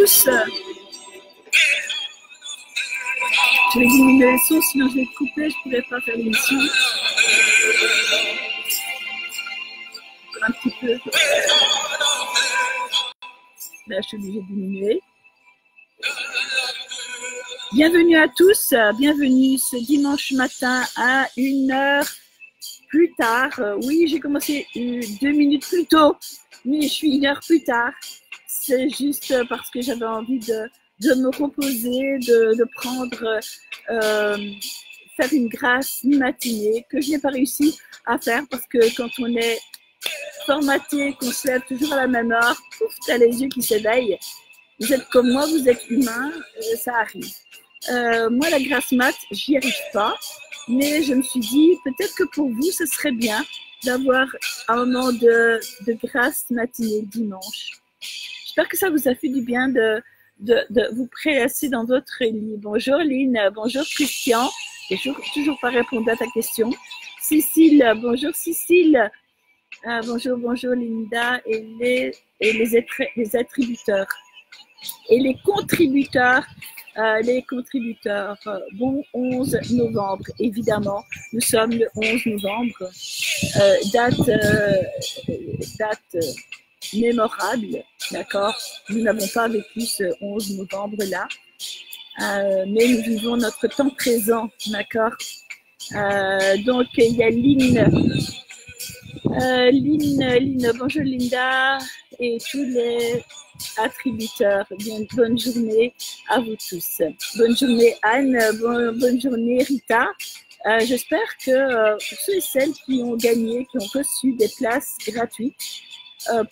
tous. Je vais diminuer le son, sinon je vais te couper, je ne pourrais pas faire l'émission. Un petit peu. Là, je suis obligée de diminuer. Bienvenue à tous, bienvenue ce dimanche matin à 1h plus tard. Oui, j'ai commencé 2 minutes plus tôt, mais je suis 1 heure plus tard. C'est juste parce que j'avais envie de me reposer, de prendre, faire une grasse mi-matinée que je n'ai pas réussi à faire parce que quand on est formaté, qu'on se lève toujours à la même heure, pouf, t'as les yeux qui s'éveillent. Vous êtes comme moi, vous êtes humain, ça arrive. Moi, la grasse mat, j'y arrive pas, mais je me suis dit, peut-être que pour vous, ce serait bien d'avoir un moment de grasse matinée dimanche. J'espère que ça vous a fait du bien de vous prélasser dans votre lit. Bonjour Lynn, bonjour Christian, j'ai toujours pas répondu à ta question. Cécile, bonjour Cécile, bonjour Linda et les attributeurs. Et les contributeurs, bon 11 novembre, évidemment, nous sommes le 11 novembre, date mémorable, d'accord. Nous n'avons pas vécu ce 11 novembre-là, mais nous vivons notre temps présent, d'accord. Donc, il y a Lynn, bonjour Linda, et tous les attributeurs. Bien, bonne journée à vous tous. Bonne journée Anne, bonne journée Rita. J'espère que pour ceux et celles qui ont gagné, qui ont reçu des places gratuites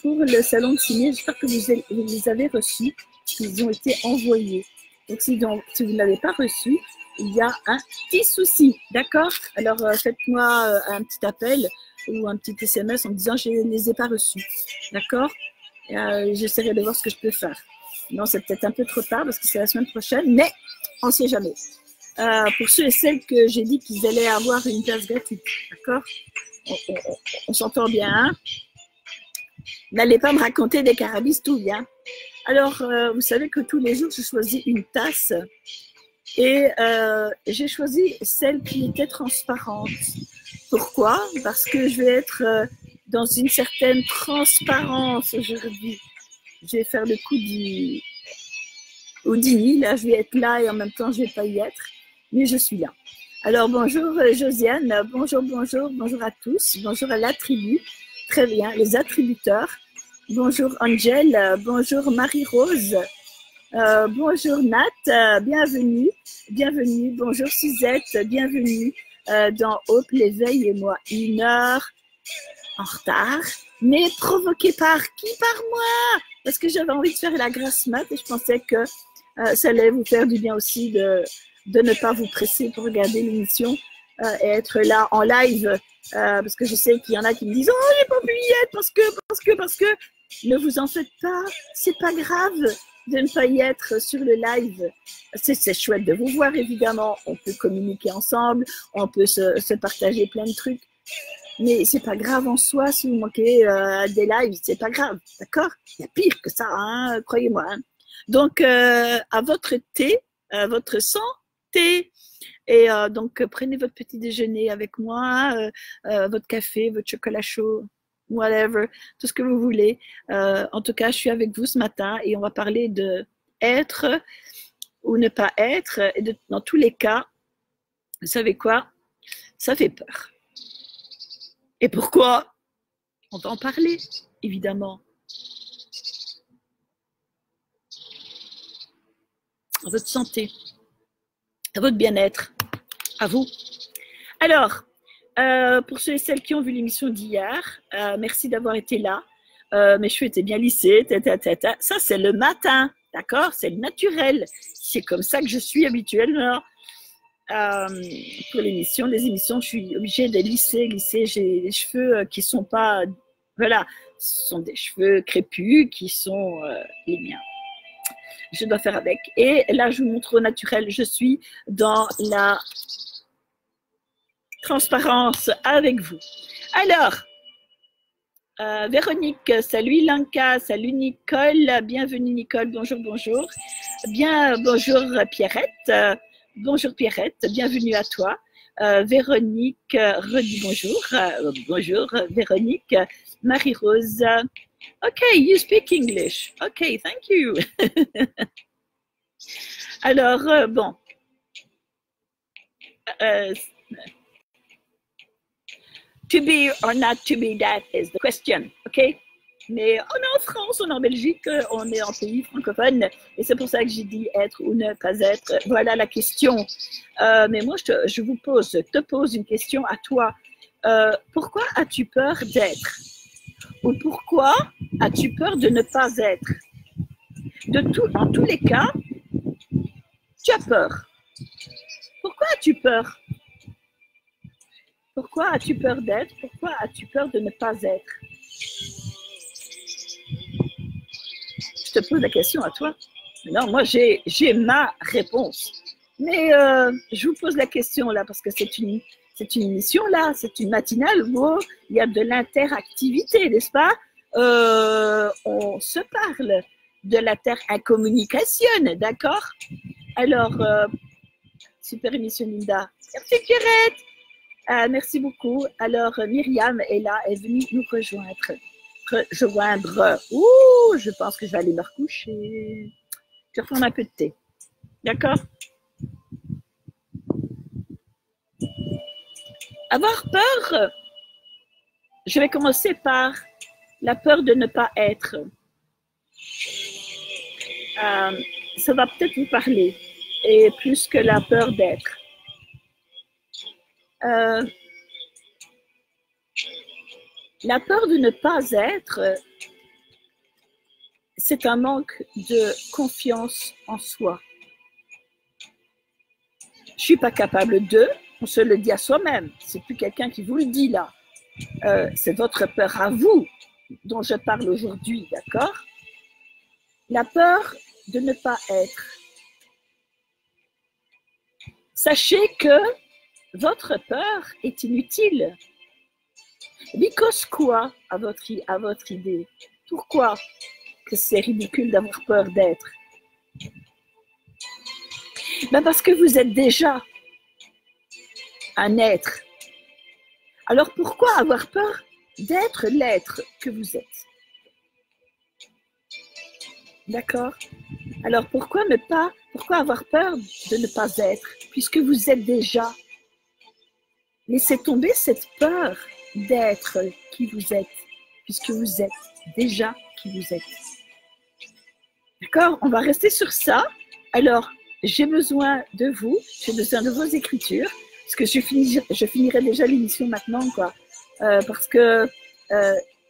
pour le salon de ciné, j'espère que vous les avez reçus, qu'ils ont été envoyés. Donc si vous ne l'avez pas reçu, il y a un petit souci, d'accord? Alors faites-moi un petit appel ou un petit SMS en me disant je ne les ai pas reçus, d'accord? J'essaierai de voir ce que je peux faire. Non, c'est peut-être un peu trop tard parce que c'est la semaine prochaine, mais on ne sait jamais. Pour ceux et celles que j'ai dit qu'ils allaient avoir une place gratuite, d'accord? On s'entend bien, hein? N'allez pas me raconter des carabistouilles, hein? Alors, vous savez que tous les jours, je choisis une tasse et j'ai choisi celle qui était transparente. Pourquoi? Parce que je vais être dans une certaine transparence aujourd'hui. Je vais faire le coup du Houdini, là je vais être là et en même temps je ne vais pas y être, mais je suis là. Alors bonjour Josiane, bonjour à tous, bonjour à la tribu, très bien, les attributeurs, bonjour Angel, bonjour Marie-Rose, bonjour Nat, bienvenue, bonjour Suzette, bienvenue dans Hope, l'éveil et moi, 1 heure en retard, mais provoqué par qui? Par moi, parce que j'avais envie de faire la grasse mat et je pensais que ça allait vous faire du bien aussi de ne pas vous presser pour regarder l'émission et être là en live, parce que je sais qu'il y en a qui me disent « Oh, j'ai pas pu y être parce que… » Ne vous en faites pas, c'est pas grave de ne pas y être sur le live. C'est chouette de vous voir, évidemment. On peut communiquer ensemble, on peut se partager plein de trucs. Mais c'est pas grave en soi si vous manquez des lives, c'est pas grave, d'accord? Il y a pire que ça, hein, croyez-moi. Hein. Donc, à votre thé, à votre santé. Et donc, prenez votre petit déjeuner avec moi, votre café, votre chocolat chaud, whatever, tout ce que vous voulez. En tout cas, je suis avec vous ce matin et on va parler de être ou ne pas être. Et dans tous les cas, vous savez quoi? Ça fait peur. Et pourquoi? On va en parler, évidemment. À votre santé, à votre bien-être, à vous. Alors, pour ceux et celles qui ont vu l'émission d'hier, merci d'avoir été là. Mes cheveux étaient bien lissés. Ça, c'est le matin, d'accord? C'est le naturel. C'est comme ça que je suis habituellement. Pour l'émission, les émissions, je suis obligée de lisser. J'ai des cheveux qui sont pas, voilà, ce sont des cheveux crépus qui sont les miens. Je dois faire avec. Et là, je vous montre au naturel. Je suis dans la transparence avec vous. Alors, Véronique, salut Lanka, salut Nicole, bienvenue Nicole, bonjour, bonjour. Bien, bonjour Pierrette, bonjour Pierrette, bienvenue à toi. Véronique, redis bonjour, bonjour Véronique, Marie-Rose. Okay, you speak English. Okay, thank you. Alors, bon. To be or not to be, that is the question, ok? Mais on est en France, on est en Belgique, on est en pays francophone, et c'est pour ça que j'ai dit être ou ne pas être. Voilà la question. Mais moi, je te pose une question à toi. Pourquoi as-tu peur d'être? Ou pourquoi as-tu peur de ne pas être? Dans tous les cas, tu as peur. Pourquoi as-tu peur? Pourquoi as-tu peur d'être? Pourquoi as-tu peur de ne pas être? Je te pose la question à toi. Non, moi, j'ai ma réponse. Mais je vous pose la question là parce que c'est une émission là, c'est une matinale où il y a de l'interactivité, n'est-ce pas? On se parle de l'intercommunication, d'accord? Alors, super émission Linda. Merci Pierrette. Merci beaucoup. Alors, Myriam est là, est venue nous rejoindre. Ouh, je pense que je vais aller me recoucher. Je vais reprendre un peu de thé. D'accord? Avoir peur, je vais commencer par la peur de ne pas être. Ça va peut-être vous parler, et plus que la peur d'être. La peur de ne pas être, c'est un manque de confiance en soi. Je ne suis pas capable de, on se le dit à soi-même, c'est plus quelqu'un qui vous le dit là. C'est votre peur à vous dont je parle aujourd'hui, d'accord? La peur de ne pas être. Sachez que votre peur est inutile. Because quoi à votre idée? Pourquoi que c'est ridicule d'avoir peur d'être? Ben parce que vous êtes déjà un être. Alors pourquoi avoir peur d'être l'être que vous êtes? D'accord? Alors pourquoi avoir peur de ne pas être, puisque vous êtes déjà? Laissez tomber cette peur d'être qui vous êtes, puisque vous êtes déjà qui vous êtes. D'accord? On va rester sur ça. Alors, j'ai besoin de vous, j'ai besoin de vos écritures, parce que je finirai déjà l'émission maintenant, quoi. Parce que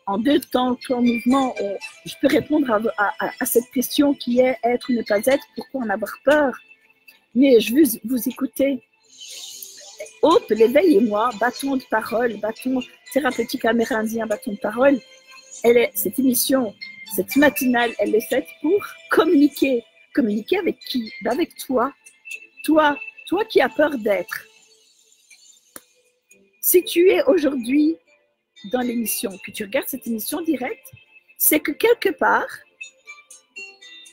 en deux temps, en mouvement, je peux répondre à cette question qui est être ou ne pas être, pourquoi en avoir peur? Mais je veux vous écouter. Hope, l'éveil et moi, bâton de parole, bâton thérapeutique amérindien, bâton de parole, cette émission, cette matinale, elle est faite pour communiquer. Communiquer avec qui? Ben avec toi. Toi qui as peur d'être. Si tu es aujourd'hui dans l'émission, que tu regardes cette émission directe, c'est que quelque part,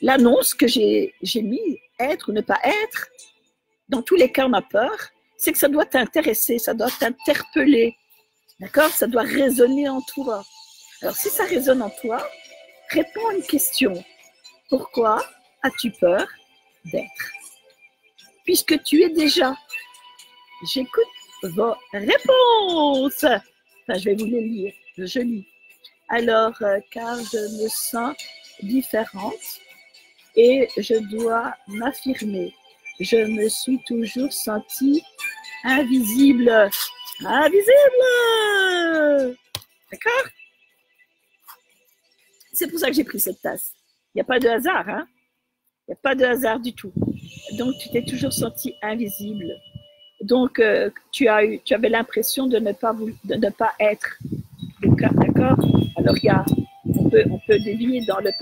l'annonce que j'ai mis, être ou ne pas être, dans tous les cas, on a peur, c'est que ça doit t'intéresser, ça doit t'interpeller, d'accord? Ça doit résonner en toi. Alors, si ça résonne en toi, réponds à une question. Pourquoi as-tu peur d'être? Puisque tu es déjà. J'écoute vos réponses. Enfin, je vais vous les lire. Je lis. Alors, car je me sens différente et je dois m'affirmer. Je me suis toujours sentie invisible. Invisible! D'accord? C'est pour ça que j'ai pris cette tasse. Il n'y a pas de hasard, hein? Il n'y a pas de hasard du tout. Donc, tu t'es toujours senti invisible. Donc, tu avais l'impression de ne pas être. D'accord? Alors, on peut deviner dans le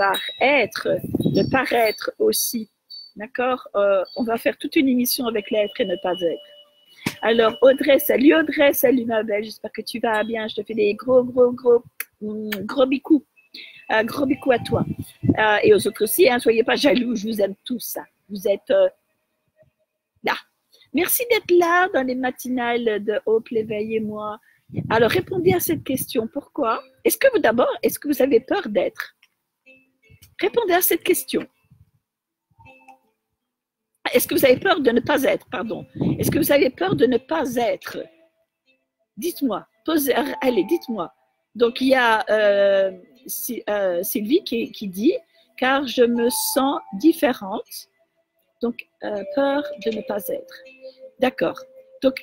paraître aussi. D'accord? On va faire toute une émission avec l'être et ne pas être. Alors, Audrey, salut ma belle. J'espère que tu vas bien. Je te fais des gros Gros bicou. Gros bicou à toi. Et aux autres aussi, hein, soyez pas jaloux, je vous aime tous. Hein. Vous êtes là. Merci d'être là dans les matinales de Hope, l'éveil et moi. Alors, répondez à cette question. Pourquoi? Est-ce que vous avez peur d'être? Répondez à cette question. Est-ce que vous avez peur de ne pas être? Pardon. Est-ce que vous avez peur de ne pas être? Dites-moi. Allez, dites-moi. Donc, il y a Sylvie qui dit « Car je me sens différente. » Donc, peur de ne pas être. D'accord. Donc,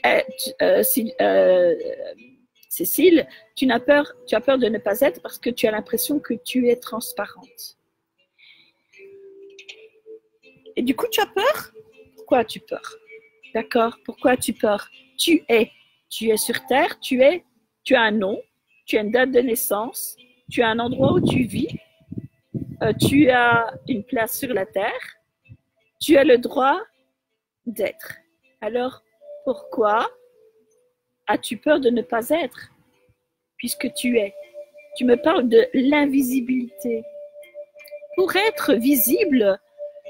Cécile, tu as peur de ne pas être parce que tu as l'impression que tu es transparente. Et du coup, tu as peur? Pourquoi as-tu peur? D'accord? Pourquoi as-tu peur? Tu es sur Terre, tu as un nom, tu as une date de naissance, tu as un endroit où tu vis, tu as une place sur la Terre, tu as le droit d'être. Alors, pourquoi as-tu peur de ne pas être? Puisque tu es. Tu me parles de l'invisibilité. Pour être visible,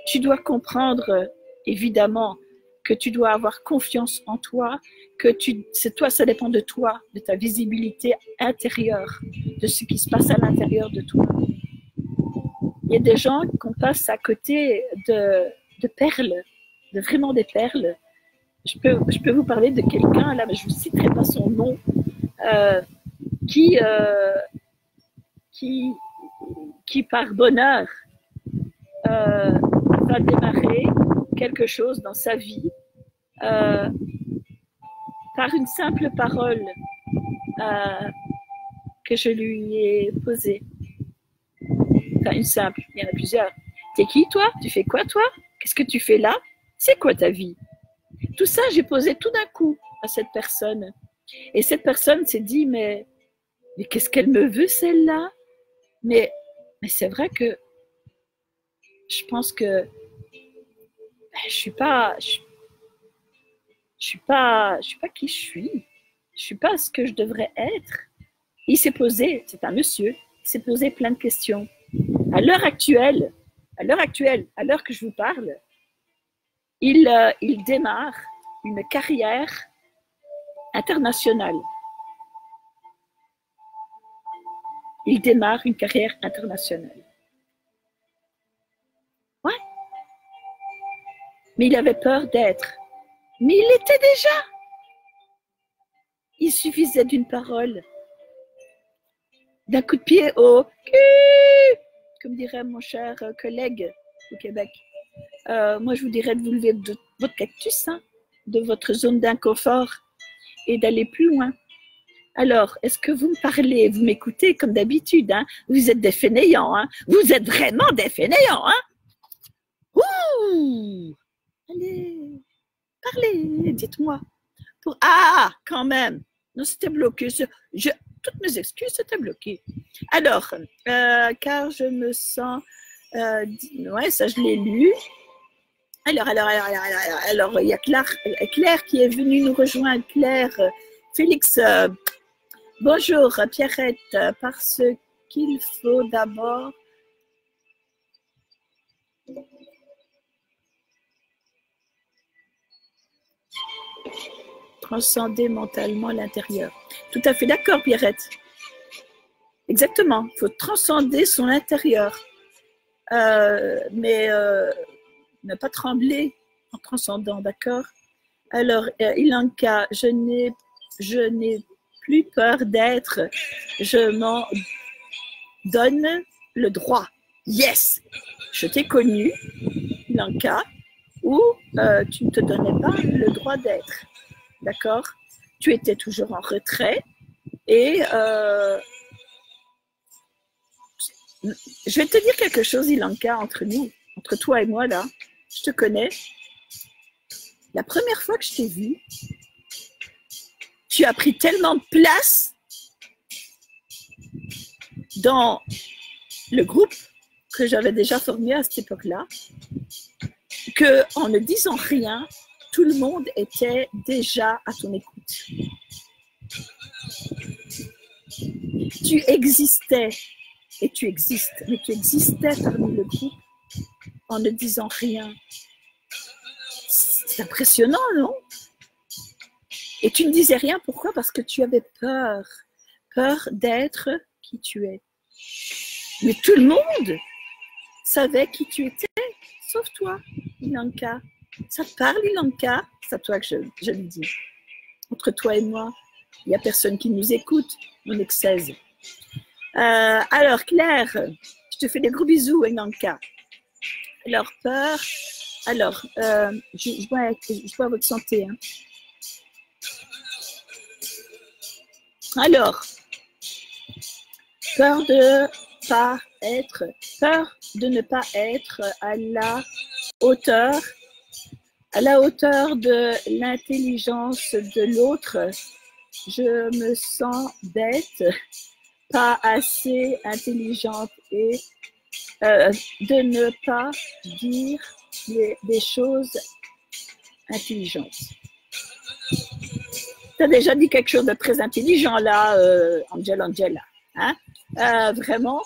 tu dois comprendre, évidemment, que tu dois avoir confiance en toi, que ça dépend de toi, de ta visibilité intérieure, de ce qui se passe à l'intérieur de toi. Il y a des gens qu'on passe à côté de perles, de vraiment des perles. Je peux vous parler de quelqu'un, là, mais je ne vous citerai pas son nom, qui par bonheur va démarrer quelque chose dans sa vie par une simple parole que je lui ai posée. Enfin, une simple, il y en a plusieurs. T'es qui, toi? Tu fais quoi, toi? Qu'est-ce que tu fais là? C'est quoi ta vie? Tout ça, j'ai posé tout d'un coup à cette personne. Et cette personne s'est dit, mais qu'est-ce qu'elle me veut, celle-là? Mais c'est vrai que je pense que je suis pas qui je suis. Je suis pas ce que je devrais être. Il s'est posé, c'est un monsieur, il s'est posé plein de questions. À l'heure actuelle, à l'heure que je vous parle, il démarre une carrière internationale. Il démarre une carrière internationale. Ouais. Mais il avait peur d'être. Mais il l'était déjà. Il suffisait d'une parole, d'un coup de pied au cul, comme dirait mon cher collègue au Québec. Moi, je vous dirais de vous lever de votre cactus, hein, de votre zone d'inconfort et d'aller plus loin. Alors, est-ce que vous me parlez, vous m'écoutez comme d'habitude, hein? Vous êtes des fainéants, hein? Vous êtes vraiment des fainéants, hein? Ouh! Allez, parlez, dites-moi. Quand même. Non, c'était bloqué. Toutes mes excuses, c'était bloqué. Alors, car je me sens... ouais, ça, je l'ai lu. Alors, il y a Claire qui est venue nous rejoindre. Claire, Félix, bonjour Pierrette, parce qu'il faut d'abord transcender mentalement l'intérieur. Tout à fait d'accord, Pierrette. Exactement, il faut transcender son intérieur, mais ne pas trembler en transcendant, d'accord? Alors, Ilanka, je n'ai plus peur d'être, je m'en donne le droit. Yes! Je t'ai connu, Ilanka, où tu ne te donnais pas le droit d'être. D'accord? Tu étais toujours en retrait et je vais te dire quelque chose, Ilanka, entre nous, entre toi et moi, là. Je te connais. La première fois que je t'ai vue, tu as pris tellement de place dans le groupe que j'avais déjà formé à cette époque-là, qu'en ne disant rien, tout le monde était déjà à ton écoute. Tu existais, et tu existes, mais tu existais parmi le groupe en ne disant rien. C'est impressionnant, non? Et tu ne disais rien, pourquoi? Parce que tu avais peur. Peur d'être qui tu es. Mais tout le monde savait qui tu étais, sauf toi, Ilanka. Ça te parle, Ilanka? C'est à toi que je le dis. Entre toi et moi, il n'y a personne qui nous écoute, on n'est que 16. Alors, Claire, je te fais des gros bisous, Ilanka. Alors, peur. Alors, je vois votre santé. Hein. Alors, peur de ne pas être à la hauteur de l'intelligence de l'autre. Je me sens bête, pas assez intelligente et de ne pas dire des choses intelligentes. Tu as déjà dit quelque chose de très intelligent là, Angela. Hein? Vraiment.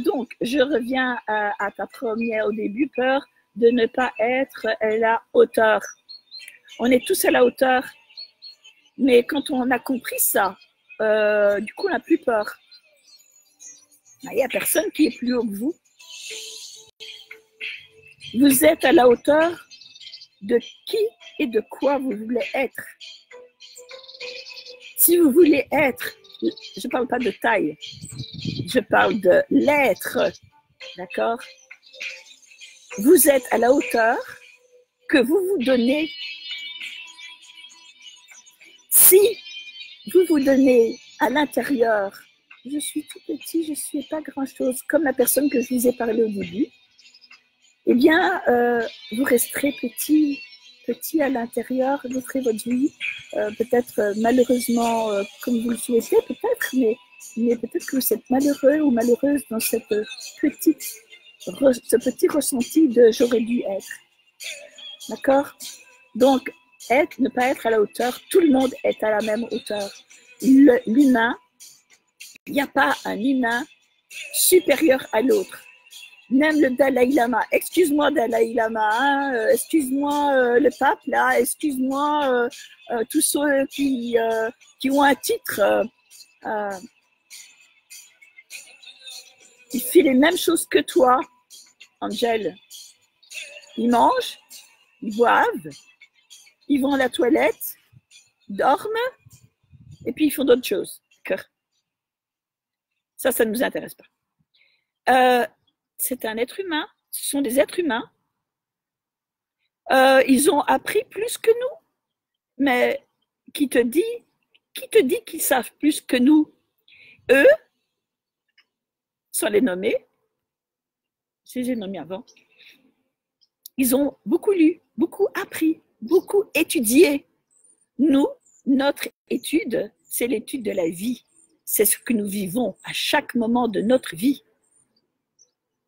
Donc, je reviens à ta première au début, peur de ne pas être à la hauteur. On est tous à la hauteur, mais quand on a compris ça, du coup, on n'a plus peur. Il n'y a personne qui est plus haut que vous. Vous êtes à la hauteur de qui et de quoi vous voulez être. Si vous voulez être, je ne parle pas de taille, je parle de l'être, d'accord? Vous êtes à la hauteur que vous vous donnez. Si vous vous donnez à l'intérieur, je suis tout petit, je ne suis pas grand-chose, comme la personne que je vous ai parlé au début, eh bien, vous resterez petit à l'intérieur, vous ferez votre vie, peut-être malheureusement comme vous le souhaitez, peut-être, mais peut-être que vous êtes malheureux ou malheureuse dans ce petit ressenti de j'aurais dû être. D'accord? Donc, ne pas être à la hauteur, tout le monde est à la même hauteur. L'humain, il n'y a pas un humain supérieur à l'autre. Même le Dalai Lama, excuse-moi Dalai Lama, hein, excuse-moi le pape là, excuse-moi tous ceux qui ont un titre, il fait les mêmes choses que toi, Angel. Ils mangent, ils boivent, ils vont à la toilette, dorment, et puis ils font d'autres choses. Ça ne nous intéresse pas. C'est un être humain, ce sont des êtres humains. Ils ont appris plus que nous, mais qui te dit qu'ils savent plus que nous? Eux, sans les nommer, je les ai nommés avant, ils ont beaucoup lu, beaucoup appris, beaucoup étudié. Nous, notre étude, c'est l'étude de la vie. C'est ce que nous vivons à chaque moment de notre vie.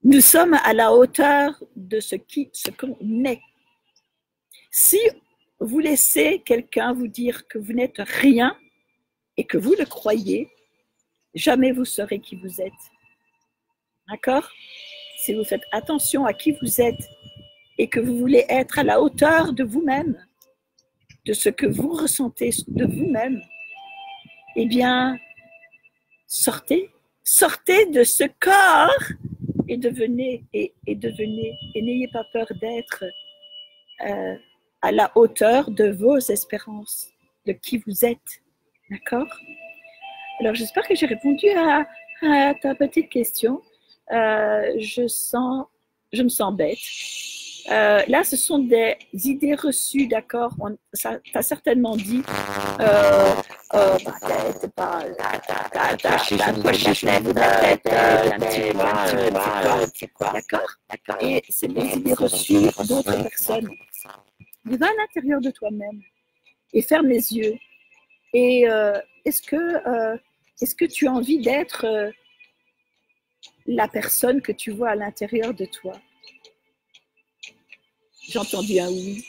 Nous sommes à la hauteur de ce qu'on est. Si vous laissez quelqu'un vous dire que vous n'êtes rien et que vous le croyez, jamais vous saurez qui vous êtes. D'accord? Si vous faites attention à qui vous êtes et que vous voulez être à la hauteur de vous-même, de ce que vous ressentez de vous-même, eh bien, sortez de ce corps et devenez, et n'ayez pas peur d'être à la hauteur de vos espérances, de qui vous êtes. D'accord? Alors, j'espère que j'ai répondu à ta petite question. Je me sens bête. Là, ce sont des idées reçues, d'accord? Tu as certainement dit t'es pas d'accord? Et c'est des idées reçues d'autres personnes. Va à l'intérieur de toi-même et ferme les yeux. Et est-ce que tu as envie d'être la personne que tu vois à l'intérieur de toi? J'ai entendu un oui.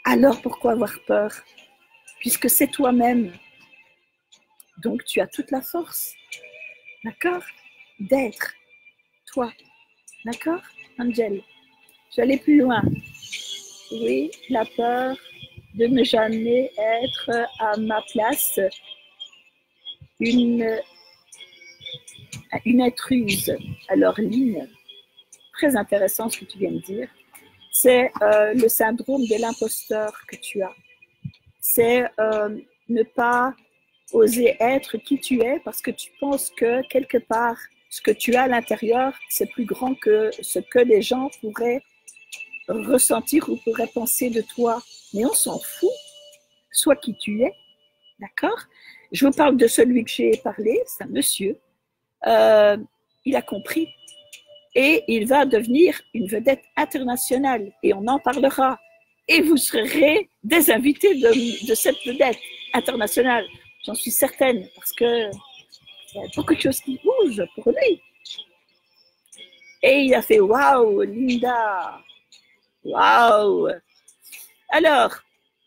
Alors pourquoi avoir peur? Puisque c'est toi-même. Donc, tu as toute la force, d'accord, d'être toi, d'accord, Angel. Je vais aller plus loin. Oui, la peur de ne jamais être à ma place, une intruse. Alors, Lynn, très intéressant ce que tu viens de dire. C'est le syndrome de l'imposteur que tu as. C'est ne pas oser être qui tu es parce que tu penses que quelque part, ce que tu as à l'intérieur, c'est plus grand que ce que les gens pourraient ressentir ou pourraient penser de toi. Mais on s'en fout. Sois qui tu es, d'accord? Je vous parle de celui que j'ai parlé, c'est un monsieur. Il a compris et il va devenir une vedette internationale et on en parlera. Et vous serez des invités de cette vedette internationale. J'en suis certaine parce que il y a beaucoup de choses qui bougent pour lui. Et il a fait waouh, Linda, waouh. Alors,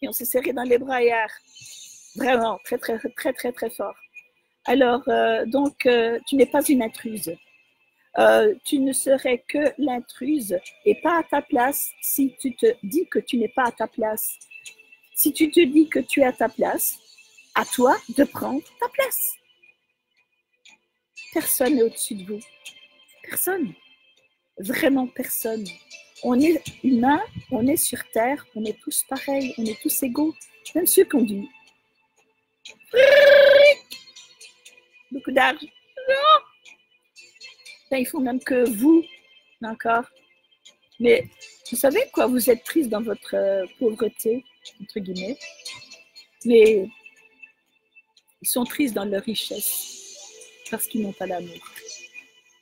et on s'est serré dans les bras hier, vraiment très très très très très fort. Alors donc tu n'es pas une intruse. Tu ne serais que l'intruse et pas à ta place si tu te dis que tu n'es pas à ta place. Si tu te dis que tu es à ta place, à toi de prendre ta place. Personne n'est au-dessus de vous. Personne. Vraiment personne. On est humain, on est sur Terre, on est tous pareils, on est tous égaux. Même ceux qui ont dit beaucoup d'argent. Ben, ils font même que vous, d'accord? Mais vous savez quoi, vous êtes triste dans votre pauvreté, entre guillemets, mais ils sont tristes dans leur richesse parce qu'ils n'ont pas l'amour.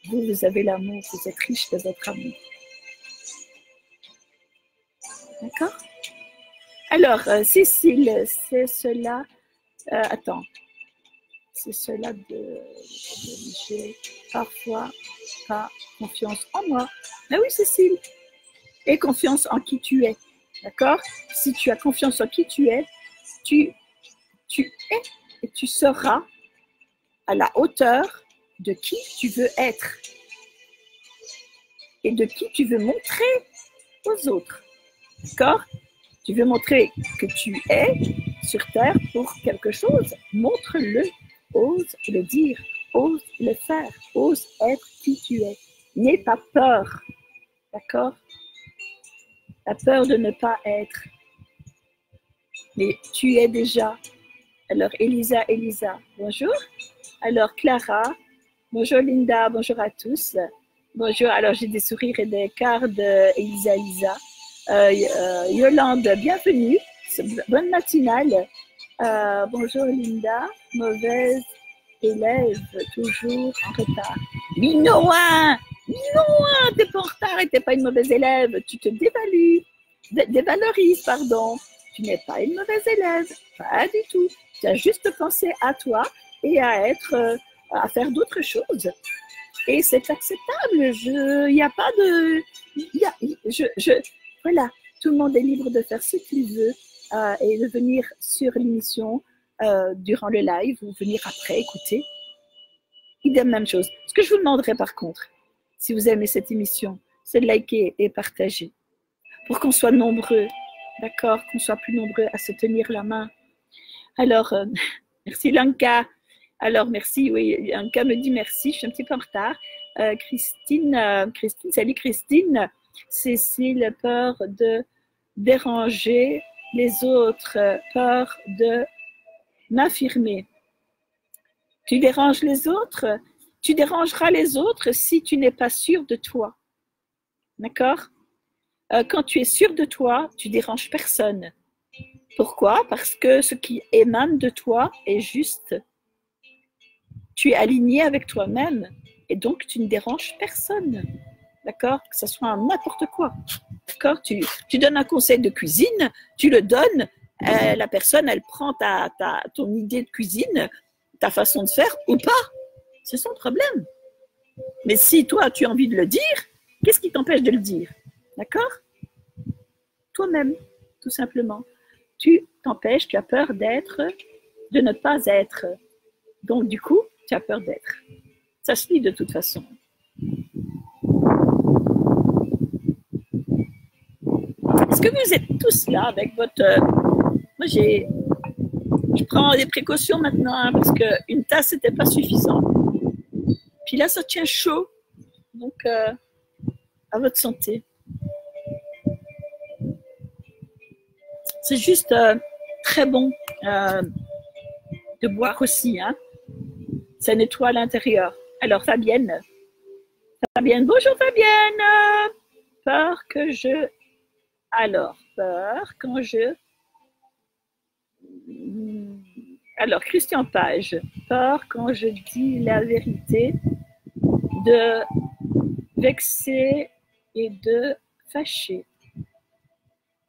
Vous, vous avez l'amour, vous êtes riche de votre amour. D'accord? Alors, Cécile, c'est cela. Attends. C'est cela de j'ai parfois pas confiance en moi. Mais oui, Cécile. Et confiance en qui tu es. D'accord? Si tu as confiance en qui tu es, tu es et tu seras à la hauteur de qui tu veux être et de qui tu veux montrer aux autres. D'accord? Tu veux montrer que tu es sur Terre pour quelque chose, montre-le, ose le dire, ose le faire, ose être qui tu es. N'aie pas peur, d'accord? La peur de ne pas être. Mais tu es déjà. Alors, Elisa, bonjour. Alors, Clara, bonjour Linda, bonjour à tous. Bonjour, alors j'ai des sourires et des cartes d'Elisa. Yolande, bienvenue. Bonne matinale. Bonjour Linda, mauvaise élève, toujours en retard. Minoin, t'es pas en retard et t'es pas une mauvaise élève. Tu te dévalorises, pardon. Tu n'es pas une mauvaise élève, pas du tout. Tu as juste pensé à toi et à faire d'autres choses. Et c'est acceptable. Il n'y a pas de, voilà. Tout le monde est libre de faire ce qu'il veut et de venir sur l'émission durant le live ou venir après écouter. Idem, même chose. Ce que je vous demanderai par contre, si vous aimez cette émission, c'est de liker et partager pour qu'on soit nombreux, d'accord, qu'on soit plus nombreux à se tenir la main. Alors, merci Lanka. Alors, merci, oui, Lanka me dit merci, je suis un petit peu en retard. Christine, salut Christine. Cécile, peur de déranger les autres, peur de m'affirmer. Tu déranges les autres, tu dérangeras les autres si tu n'es pas sûr de toi. D'accord? Quand tu es sûr de toi, tu déranges personne. Pourquoi? Parce que ce qui émane de toi est juste. Tu es aligné avec toi-même et donc tu ne déranges personne. D'accord? Que ce soit n'importe quoi. D'accord? Tu donnes un conseil de cuisine, tu le donnes, la personne, elle prend ton idée de cuisine, ta façon de faire ou pas. C'est son problème. Mais si toi, tu as envie de le dire, qu'est-ce qui t'empêche de le dire? D'accord? Toi-même, tout simplement. Tu t'empêches, tu as peur de ne pas être. Donc, du coup, tu as peur d'être. Ça se lit de toute façon. Est-ce que vous êtes tous là avec votre... Moi, je prends des précautions maintenant hein, parce qu'une tasse, c'était pas suffisant. Puis là, ça tient chaud. Donc, à votre santé. C'est juste très bon de boire aussi. Hein. Ça nettoie l'intérieur. Alors, Fabienne, bonjour Fabienne. Peur que je... Alors, peur quand je... Alors, Christian Page, peur quand je dis la vérité, de vexer et de fâcher.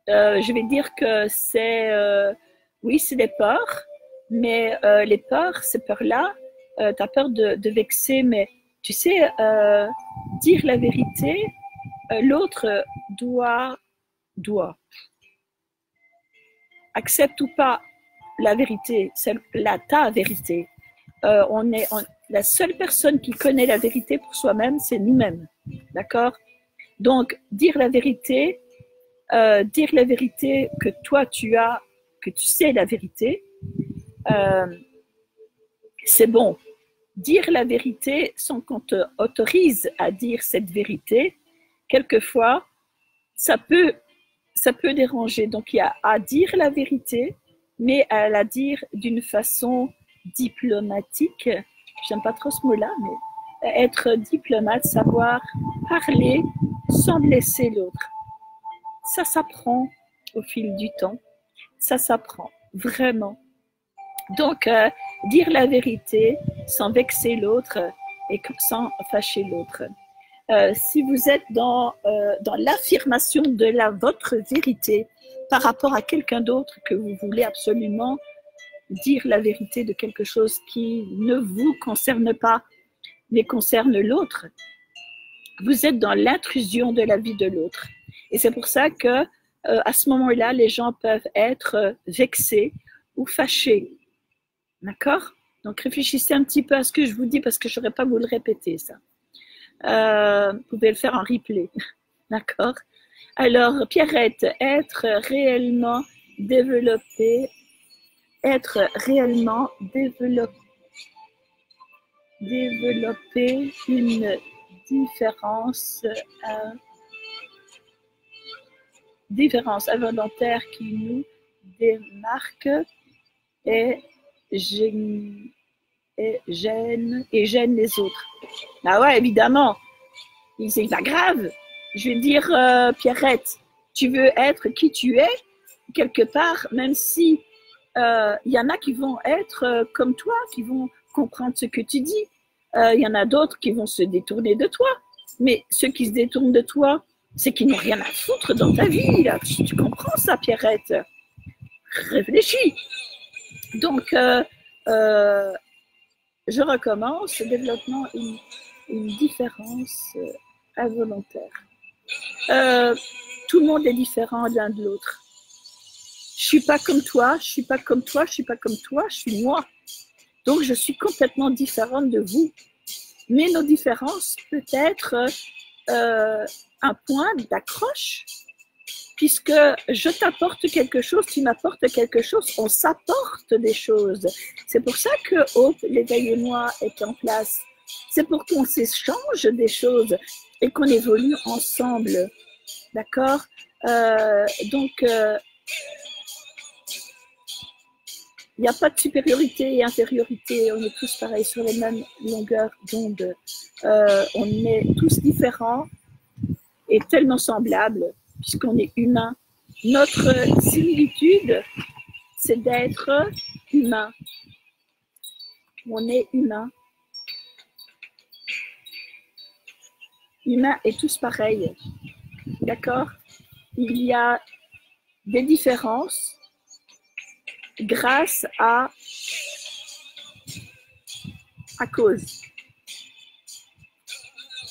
Je vais dire que c'est... oui, c'est des peurs, mais les peurs, ces peurs-là, tu as peur de vexer, mais tu sais, dire la vérité, l'autre doit, accepte ou pas la vérité, c'est ta vérité. La seule personne qui connaît la vérité pour soi-même, c'est nous-mêmes, d'accord? Donc, dire la vérité que toi que tu sais la vérité, c'est bon. Dire la vérité sans qu'on te autorise à dire cette vérité, quelquefois, ça peut déranger. Donc, il y a à dire la vérité, mais à la dire d'une façon diplomatique. J'aime pas trop ce mot-là, mais être diplomate, savoir parler sans blesser l'autre. Ça s'apprend au fil du temps. Ça s'apprend, vraiment. Donc, dire la vérité sans vexer l'autre et sans fâcher l'autre. Si vous êtes dans l'affirmation de votre vérité par rapport à quelqu'un d'autre que vous voulez absolument dire la vérité de quelque chose qui ne vous concerne pas, mais concerne l'autre, vous êtes dans l'intrusion de la vie de l'autre. Et c'est pour ça que à ce moment-là, les gens peuvent être vexés ou fâchés. D'accord? Donc, réfléchissez un petit peu à ce que je vous dis parce que je n'aurais pas vous le répéter, ça. Vous pouvez le faire en replay. D'accord? Alors, Pierrette, être réellement développé une différence involontaire qui nous démarque et gêne les autres. Ah ouais, évidemment. C'est pas grave. Je veux dire, Pierrette, tu veux être qui tu es, quelque part, même si y en a qui vont être comme toi, qui vont comprendre ce que tu dis. Il y en a d'autres qui vont se détourner de toi. Mais ceux qui se détournent de toi, c'est qu'ils n'ont rien à foutre dans ta vie. Là. Tu comprends ça, Pierrette? Réfléchis. Donc, je recommence, développement une différence involontaire. Tout le monde est différent l'un de l'autre. Je suis pas comme toi, je suis pas comme toi, je suis pas comme toi, je suis moi. Donc, je suis complètement différente de vous. Mais nos différences peut être un point d'accroche, puisque je t'apporte quelque chose, tu m'apportes quelque chose, on s'apporte des choses. C'est pour ça que Hope, l'éveil et moi est en place. C'est pour qu'on s'échange des choses et qu'on évolue ensemble. D'accord? Donc, il n'y a pas de supériorité et infériorité, on est tous pareils sur les mêmes longueurs d'onde. On est tous différents et tellement semblables, puisqu'on est humain. Notre similitude, c'est d'être humain. On est humain. Humains et tous pareils. D'accord? Il y a des différences grâce à cause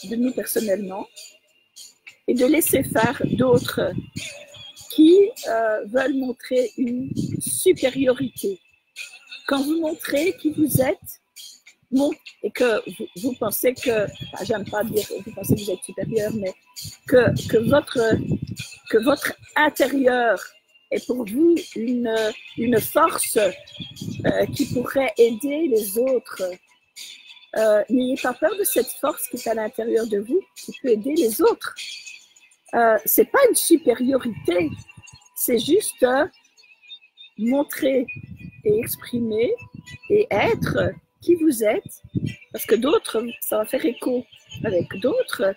de nous personnellement et de laisser faire d'autres qui veulent montrer une supériorité. Quand vous montrez qui vous êtes, bon, et que vous pensez que, enfin, j'aime pas dire vous pensez que vous êtes supérieur, mais que votre intérieur est pour vous une force qui pourrait aider les autres. N'ayez pas peur de cette force qui est à l'intérieur de vous, qui peut aider les autres. C'est pas une supériorité, c'est juste montrer et exprimer et être qui vous êtes, parce que d'autres, ça va faire écho avec d'autres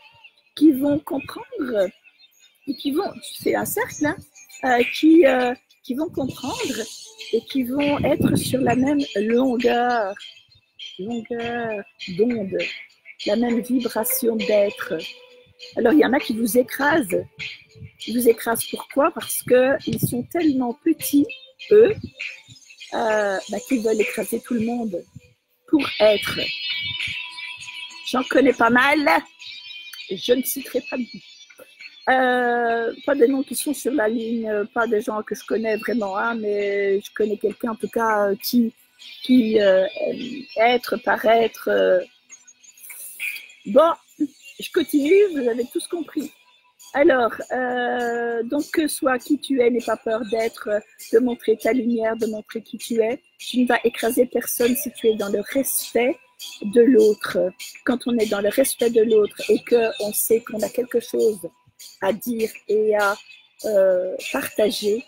qui vont comprendre et qui vont, c'est un cercle, hein, qui vont comprendre et qui vont être sur la même longueur d'onde, la même vibration d'être. Alors, il y en a qui vous écrasent. Ils vous écrasent pourquoi? Parce qu'ils sont tellement petits, eux, qu'ils veulent écraser tout le monde pour être. J'en connais pas mal. Je ne citerai pas de nom. Pas des noms qui sont sur la ligne, pas des gens que je connais vraiment, hein, mais je connais quelqu'un en tout cas qui être, paraître. Bon, je continue, vous avez tous compris. Alors, donc que soit qui tu es, n'aie pas peur d'être, de montrer ta lumière, de montrer qui tu es. Tu ne vas écraser personne si tu es dans le respect de l'autre. Quand on est dans le respect de l'autre et qu'on sait qu'on a quelque chose à dire et à partager,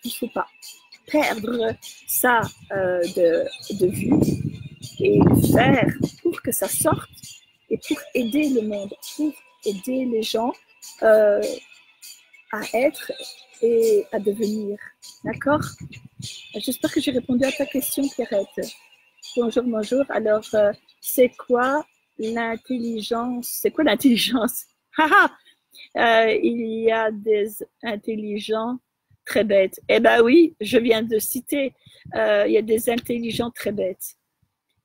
il ne faut pas perdre ça de vue et faire pour que ça sorte et pour aider le monde, pour aider les gens à être et à devenir. D'accord? J'espère que j'ai répondu à ta question, Pierrette. Bonjour, bonjour. Alors, c'est quoi l'intelligence? C'est quoi l'intelligence? Il y a des intelligents très bêtes. Eh bien oui, je viens de citer, il y a des intelligents très bêtes.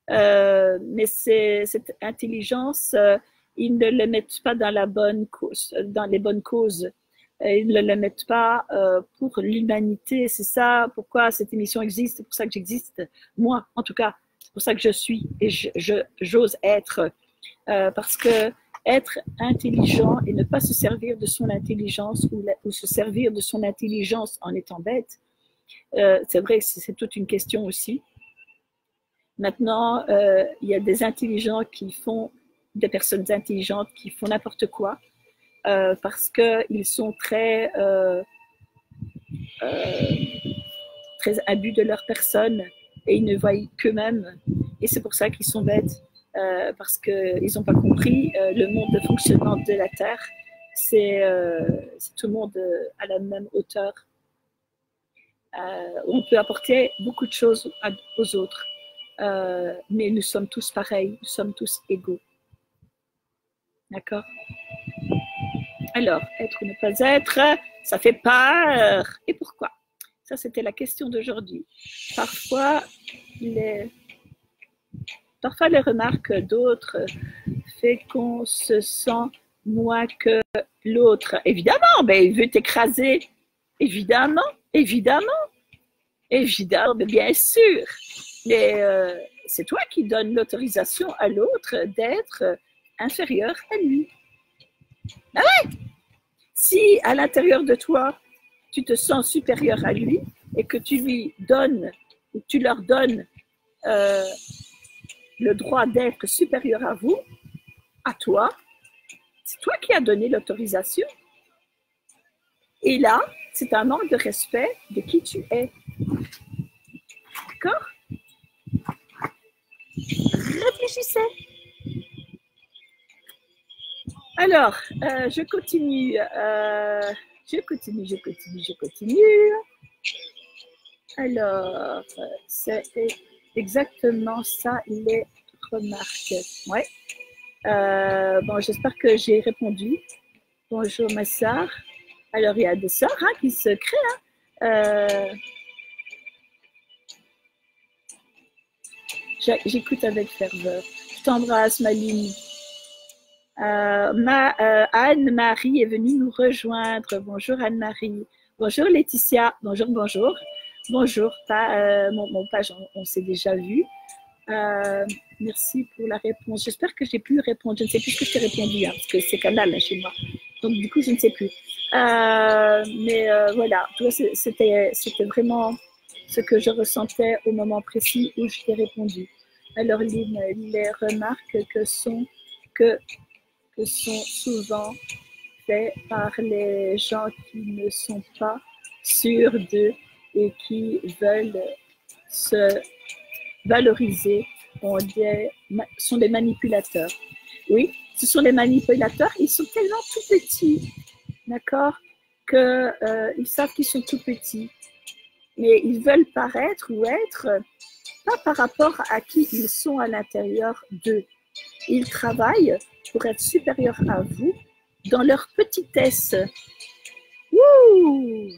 Mais cette intelligence, ils ne le mettent pas dans la bonne cause, dans les bonnes causes. Ils ne le mettent pas pour l'humanité. C'est ça pourquoi cette émission existe, c'est pour ça que j'existe. Moi, en tout cas, c'est pour ça que je suis et j'ose être. Parce que être intelligent et ne pas se servir de son intelligence ou se servir de son intelligence en étant bête, c'est vrai que c'est toute une question aussi. Maintenant, il y a des intelligents qui font, des personnes intelligentes qui font n'importe quoi parce qu'ils sont très imbus de leur personne et ils ne voient qu'eux-mêmes. Et c'est pour ça qu'ils sont bêtes. Parce qu'ils n'ont pas compris le monde de fonctionnement de la Terre. C'est tout le monde à la même hauteur. On peut apporter beaucoup de choses aux autres, mais nous sommes tous pareils, nous sommes tous égaux. D'accord? Alors, être ou ne pas être, ça fait peur. Et pourquoi? Ça, c'était la question d'aujourd'hui. Parfois, les remarques d'autres fait qu'on se sent moins que l'autre. Évidemment, ben, il veut t'écraser. Évidemment, mais bien sûr. Mais c'est toi qui donnes l'autorisation à l'autre d'être inférieur à lui. Ah ouais! Si à l'intérieur de toi, tu te sens supérieur à lui et que tu lui donnes, ou tu leur donnes le droit d'être supérieur à vous, à toi, c'est toi qui as donné l'autorisation. Et là, c'est un manque de respect de qui tu es. D'accord? Réfléchissez. Alors, je continue. Je continue. Alors, c'est exactement ça, les remarques. Ouais. Bon, j'espère que j'ai répondu. Bonjour, ma sœur. Alors, il y a des sœurs qui se créent. J'écoute avec ferveur. Je t'embrasse, Maline. Anne-Marie est venue nous rejoindre. Bonjour, Anne-Marie. Bonjour, Laetitia. Bonjour. Bonjour, mon page, on s'est déjà vu. Merci pour la réponse. J'espère que j'ai pu répondre. Je ne sais plus ce que je t'ai répondu, hein, parce que c'est canal là, chez moi. Donc, du coup, je ne sais plus. Voilà, c'était vraiment ce que je ressentais au moment précis où je t'ai répondu. Alors, Lynn, les remarques que sont souvent faites par les gens qui ne sont pas sûrs d'eux et qui veulent se valoriser sont des manipulateurs. Oui, ce sont des manipulateurs. Ils sont tellement tout petits, d'accord, qu'ils savent qu'ils sont tout petits. Mais ils veulent paraître ou être, pas par rapport à qui ils sont à l'intérieur d'eux. Ils travaillent pour être supérieurs à vous dans leur petitesse. Ouh!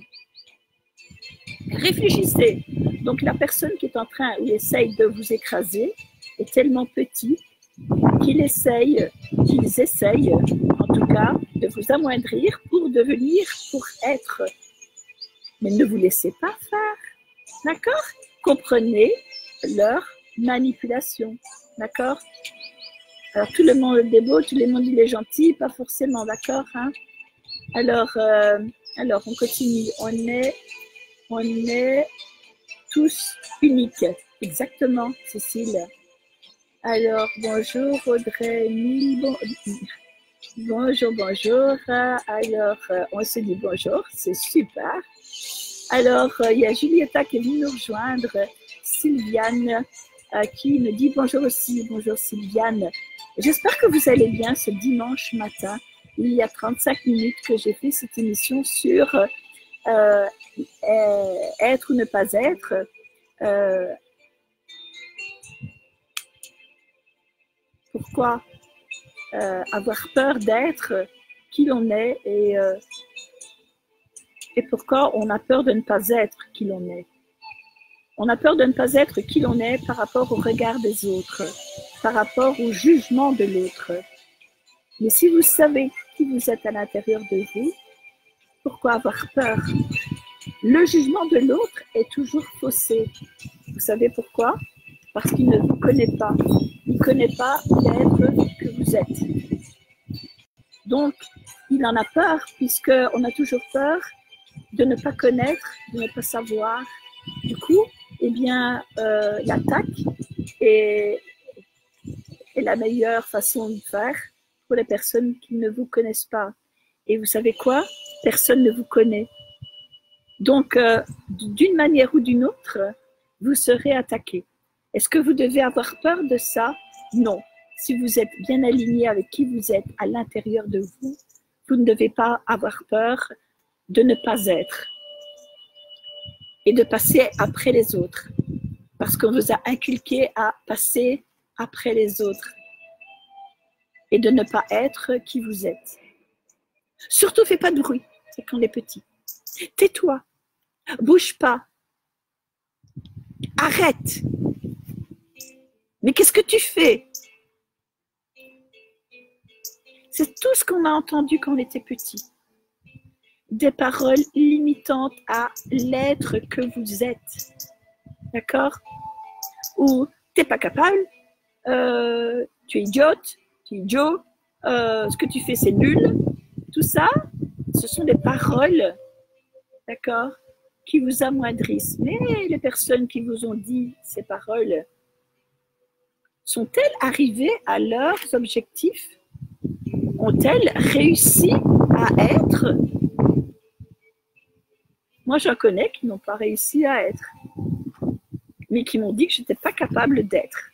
Réfléchissez. Donc la personne qui est en train ou essaye de vous écraser est tellement petit qu'ils essayent en tout cas de vous amoindrir pour être. Mais ne vous laissez pas faire, d'accord? Comprenez leur manipulation, d'accord? Alors tout le monde est beau, tout le monde il est gentil, pas forcément, d'accord, hein? Alors on continue, on est tous uniques. Exactement, Cécile. Alors, bonjour Audrey, bonjour. Alors, on se dit bonjour, c'est super. Alors, il y a Julietta qui est venue nous rejoindre, Sylviane qui me dit bonjour aussi. Bonjour Sylviane. J'espère que vous allez bien ce dimanche matin. Il y a 35 minutes que j'ai fait cette émission sur être ou ne pas être. Pourquoi avoir peur d'être qui l'on est et pourquoi on a peur de ne pas être qui l'on est. On a peur de ne pas être qui l'on est par rapport au regard des autres, par rapport au jugement de l'autre. Mais si vous savez qui vous êtes à l'intérieur de vous, pourquoi avoir peur? Le jugement de l'autre est toujours faussé. Vous savez pourquoi? Parce qu'il ne vous connaît pas. Il ne connaît pas l'être que vous êtes. Donc, il en a peur, puisqu'on a toujours peur de ne pas connaître, de ne pas savoir. Du coup, eh bien, l'attaque est la meilleure façon de faire pour les personnes qui ne vous connaissent pas. Et vous savez quoi? Personne ne vous connaît. Donc, d'une manière ou d'une autre, vous serez attaqué. Est-ce que vous devez avoir peur de ça? Non. Si vous êtes bien aligné avec qui vous êtes à l'intérieur de vous, vous ne devez pas avoir peur de ne pas être et de passer après les autres. Parce qu'on vous a inculqué à passer après les autres et de ne pas être qui vous êtes. Surtout, fais pas de bruit, c'est quand on est petit. Tais-toi, bouge pas, arrête. Mais qu'est-ce que tu fais? C'est tout ce qu'on a entendu quand on était petit. Des paroles limitantes à l'être que vous êtes. D'accord? Ou t'es pas capable, tu es idiote, tu es idiot, ce que tu fais c'est nul. Tout ça, ce sont des paroles, d'accord, qui vous amoindrissent. Mais les personnes qui vous ont dit ces paroles, sont-elles arrivées à leurs objectifs? Ont-elles réussi à être? Moi, j'en connais qui n'ont pas réussi à être, mais qui m'ont dit que je n'étais pas capable d'être.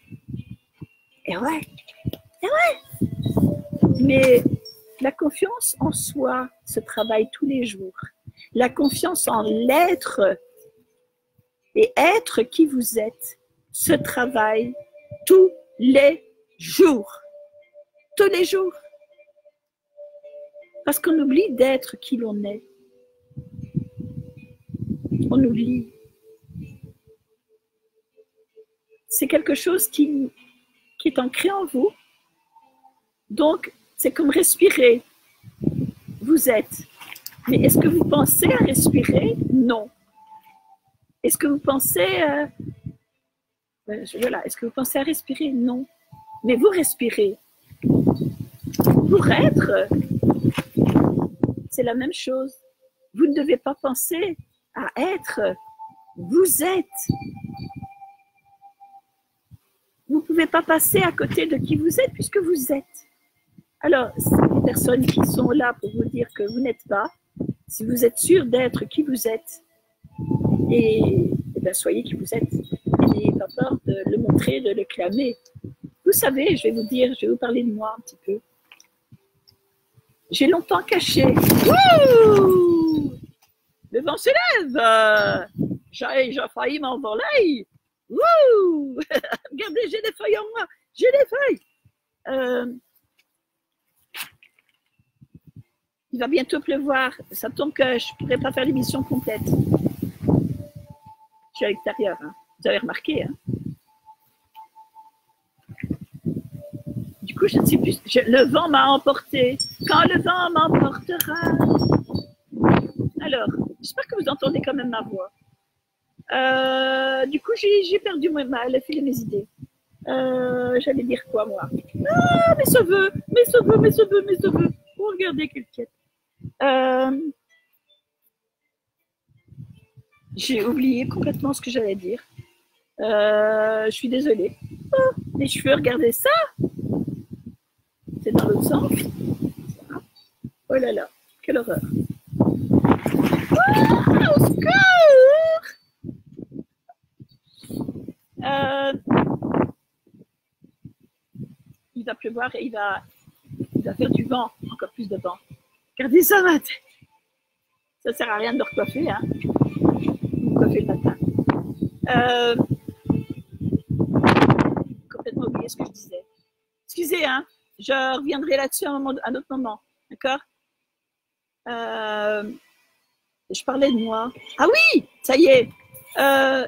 Et ouais. Mais la confiance en soi se travaille tous les jours. La confiance en l'être et être qui vous êtes se travaille tous les jours. Tous les jours. Parce qu'on oublie d'être qui l'on est. On oublie. C'est quelque chose qui est ancré en vous. Donc, c'est comme respirer. Vous êtes. Mais est-ce que vous pensez à respirer? Non. Est-ce que vous pensez Voilà. Est-ce que vous pensez à respirer? Non. Mais vous respirez. Pour être, c'est la même chose. Vous ne devez pas penser à être. Vous êtes. Vous ne pouvez pas passer à côté de qui vous êtes puisque vous êtes. Alors, les personnes qui sont là pour vous dire que vous n'êtes pas, si vous êtes sûr d'être qui vous êtes, et bien soyez qui vous êtes. N'ayez pas peur de le montrer, de le clamer. Vous savez, je vais vous parler de moi un petit peu. J'ai longtemps caché. Wouh! Le vent se lève. J'ai failli m'envoler. Wouh! Regardez, j'ai des feuilles en moi. J'ai des feuilles. Il va bientôt pleuvoir. Ça tombe que je ne pourrai pas faire l'émission complète. Je suis à l'extérieur. Hein. Vous avez remarqué. Hein. Du coup, je ne sais plus. Le vent m'a emporté. Quand le vent m'emportera. Alors, j'espère que vous entendez quand même ma voix. Du coup, j'ai perdu le fil de mes idées. J'allais dire quoi, moi? Ah, mes cheveux. Oh, regardez quelle quête. J'ai oublié complètement ce que j'allais dire. Je suis désolée. Oh, les cheveux, regardez ça. C'est dans l'autre sens. Oh là là, quelle horreur. Oh, au secours! Il va pleuvoir et il va faire du vent, encore plus de vent. Regardez ça, ma tête. Ça sert à rien de me recoiffer, hein. Me coiffer le matin. Complètement oublié ce que je disais. Excusez, hein. Je reviendrai là-dessus à un autre moment. D'accord? Je parlais de moi. Ah oui, ça y est.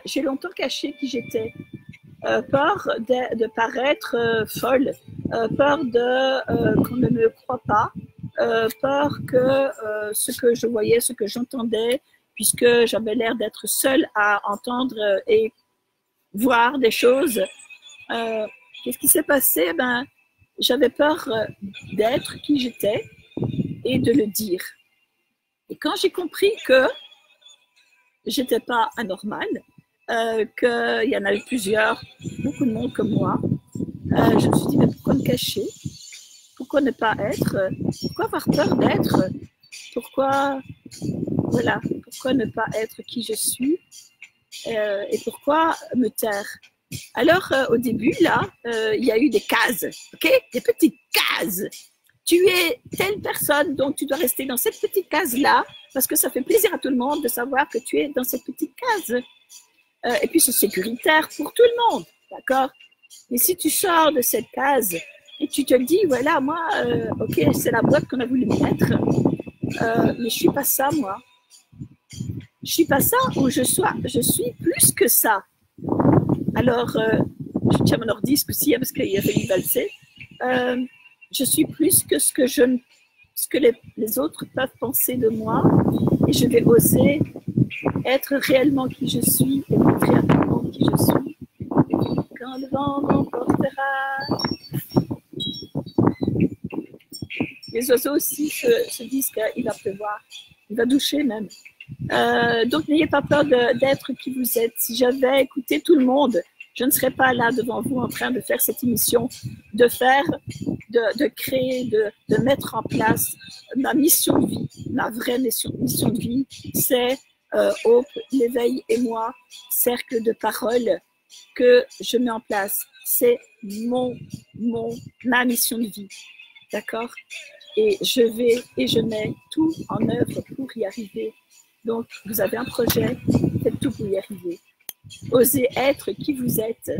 J'ai longtemps caché qui j'étais. Peur de paraître folle. Peur qu'on ne me croie pas. Peur que ce que je voyais, ce que j'entendais, puisque j'avais l'air d'être seule à entendre et voir des choses. Qu'est-ce qui s'est passé? Ben, j'avais peur d'être qui j'étais et de le dire. Et quand j'ai compris que j'étais pas anormale, qu'il y en avait plusieurs, beaucoup de monde comme moi, je me suis dit, mais pourquoi me cacher? Pourquoi ne pas être? Pourquoi avoir peur d'être? Pourquoi ne pas être qui je suis? Et pourquoi me taire? Alors, au début, là, il y a eu des cases, ok? Des petites cases. Tu es telle personne, donc tu dois rester dans cette petite case-là, parce que ça fait plaisir à tout le monde de savoir que tu es dans cette petite case. Et puis, c'est sécuritaire pour tout le monde, d'accord? Mais si tu sors de cette case et tu te dis, voilà, moi, ok, c'est la boîte qu'on a voulu me mettre, mais je suis pas ça, moi. Je suis pas ça, ou je suis plus que ça. Alors, je tiens mon ordi ce coup-ci, parce qu'il a fallu valser. Je suis plus que ce que les autres peuvent penser de moi, et je vais oser être réellement qui je suis et montrer à tout le monde qui je suis. Quand le vent m'emportera. Les oiseaux aussi se disent qu'il va pleuvoir, il va doucher même. Donc n'ayez pas peur d'être qui vous êtes. Si j'avais écouté tout le monde, je ne serais pas là devant vous en train de faire cette émission, de créer, de mettre en place ma mission de vie. Ma vraie mission de vie, c'est Hope, l'éveil et moi, cercle de parole que je mets en place. C'est ma mission de vie. D'accord? Et je mets tout en œuvre pour y arriver. Donc, vous avez un projet, faites tout pour y arriver. Osez être qui vous êtes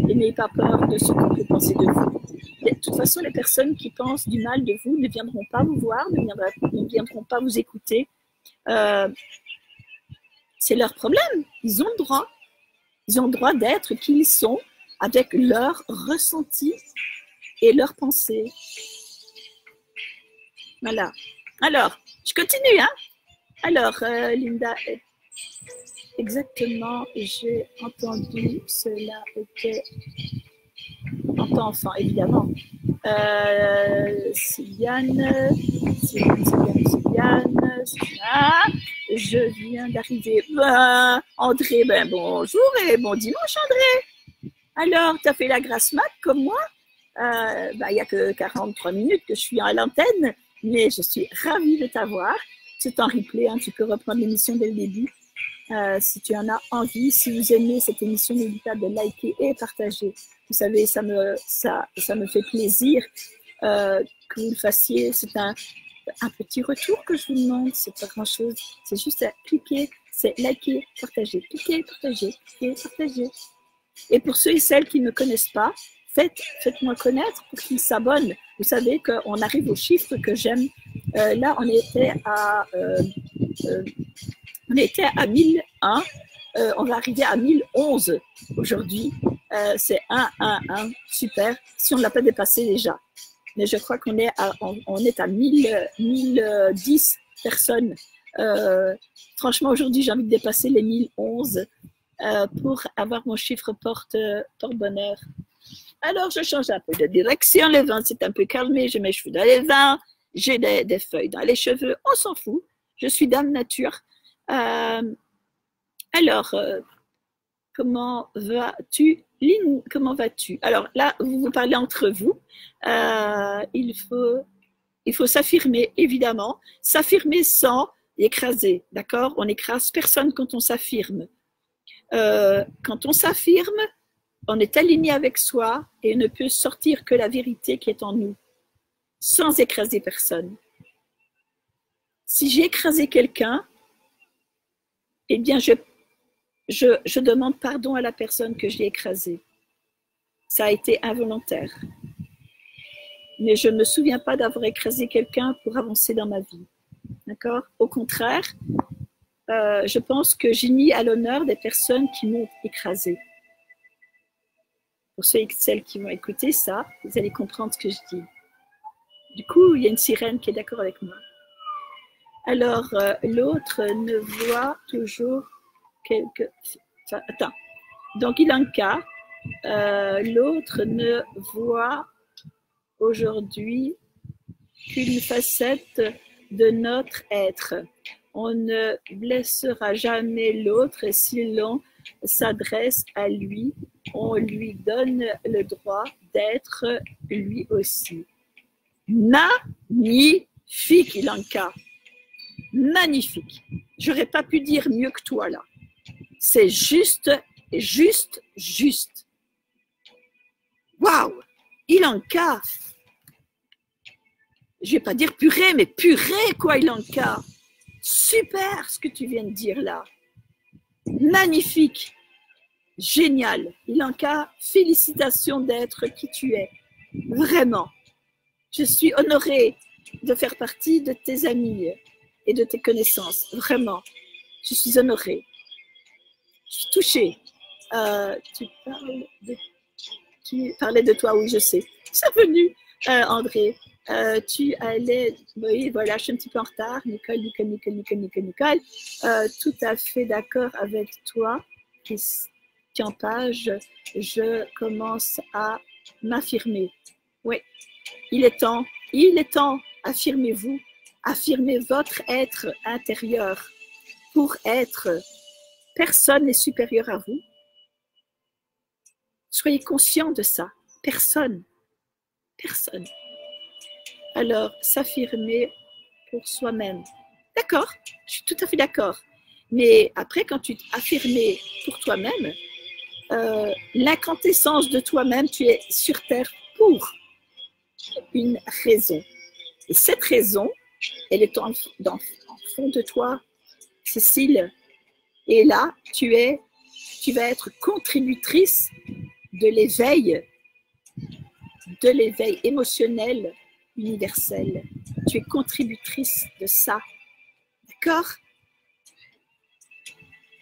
et n'ayez pas peur de ce qu'on peut penser de vous. De toute façon, les personnes qui pensent du mal de vous ne viendront pas vous voir, ne viendront pas vous écouter. C'est leur problème. Ils ont le droit. Ils ont le droit d'être qui ils sont avec leur ressenti et leurs pensées. Voilà. Alors, je continue, hein? Alors, Linda, exactement j'ai entendu cela était en temps enfant, évidemment. Sylviane, je viens d'arriver. André, ben bonjour et bon dimanche André. Alors, tu as fait la grasse mat comme moi? Il n'y a que 43 minutes que je suis à l'antenne, mais je suis ravie de t'avoir. C'est en replay, hein, tu peux reprendre l'émission dès le début. Si tu en as envie, si vous aimez cette émission, n'hésitez pas de liker et partager. Vous savez, ça me fait plaisir que vous le fassiez. C'est un petit retour que je vous demande. C'est pas grand-chose. C'est juste à cliquer, c'est liker, partager. Cliquer, partager, cliquer, partager. Et pour ceux et celles qui ne me connaissent pas, faites-moi connaître pour qu'ils s'abonnent. Vous savez qu'on arrive aux chiffres que j'aime. Là, on était à 1001. On va arriver à 1011 aujourd'hui. C'est 1. Super. Si on ne l'a pas dépassé déjà. Mais je crois qu'on est à 1010 personnes. Franchement, aujourd'hui, j'ai envie de dépasser les 1011 pour avoir mon chiffre porte-bonheur. Alors, je change un peu de direction. Le vent s'est un peu calmé. J'ai mes cheveux dans les vents. J'ai des feuilles dans les cheveux. On s'en fout. Je suis dame nature. Alors, comment vas-tu, Lynn? Comment vas-tu? Alors là, vous parlez entre vous. Il faut s'affirmer, évidemment. S'affirmer sans écraser, d'accord? On n'écrase personne quand on s'affirme. Quand on s'affirme, on est aligné avec soi et ne peut sortir que la vérité qui est en nous, sans écraser personne. Si j'ai écrasé quelqu'un, eh bien, je demande pardon à la personne que j'ai écrasée. Ça a été involontaire. Mais je ne me souviens pas d'avoir écrasé quelqu'un pour avancer dans ma vie. D'accord? Au contraire, je pense que j'ai mis à l'honneur des personnes qui m'ont écrasée. Pour ceux et celles qui vont écouter ça, vous allez comprendre ce que je dis. Du coup, il y a une sirène qui est d'accord avec moi. Alors, l'autre ne voit toujours quelque... Enfin, attends. Donc, Ilanka, l'autre ne voit aujourd'hui qu'une facette de notre être. On ne blessera jamais l'autre et si l'on s'adresse à lui, on lui donne le droit d'être lui aussi. Magnifique, Ilanka. Magnifique. J'aurais pas pu dire mieux que toi là. C'est juste. Waouh, Ilanka. Je vais pas dire purée, mais purée quoi, Ilanka. Super ce que tu viens de dire là. Magnifique. Génial. Ilanka, félicitations d'être qui tu es. Vraiment. Je suis honorée de faire partie de tes amis et de tes connaissances. Vraiment. Je suis honorée. Je suis touchée. Tu parlais de toi, oui, je sais. C'est venu, André. Tu allais, oui, voilà, je suis un petit peu en retard. Nicole. Tout à fait d'accord avec toi. Christian Page, je commence à m'affirmer. Oui, il est temps, affirmez-vous, affirmez votre être intérieur pour être. Personne n'est supérieur à vous. Soyez conscient de ça. Personne. Alors, s'affirmer pour soi-même. D'accord, je suis tout à fait d'accord. Mais après, quand tu t'affirmes pour toi-même, l'incandescence de toi-même, tu es sur Terre pour une raison. Et cette raison, elle est en fond de toi, Cécile. Et là, tu vas être contributrice de l'éveil émotionnel universel. Tu es contributrice de ça. D'accord?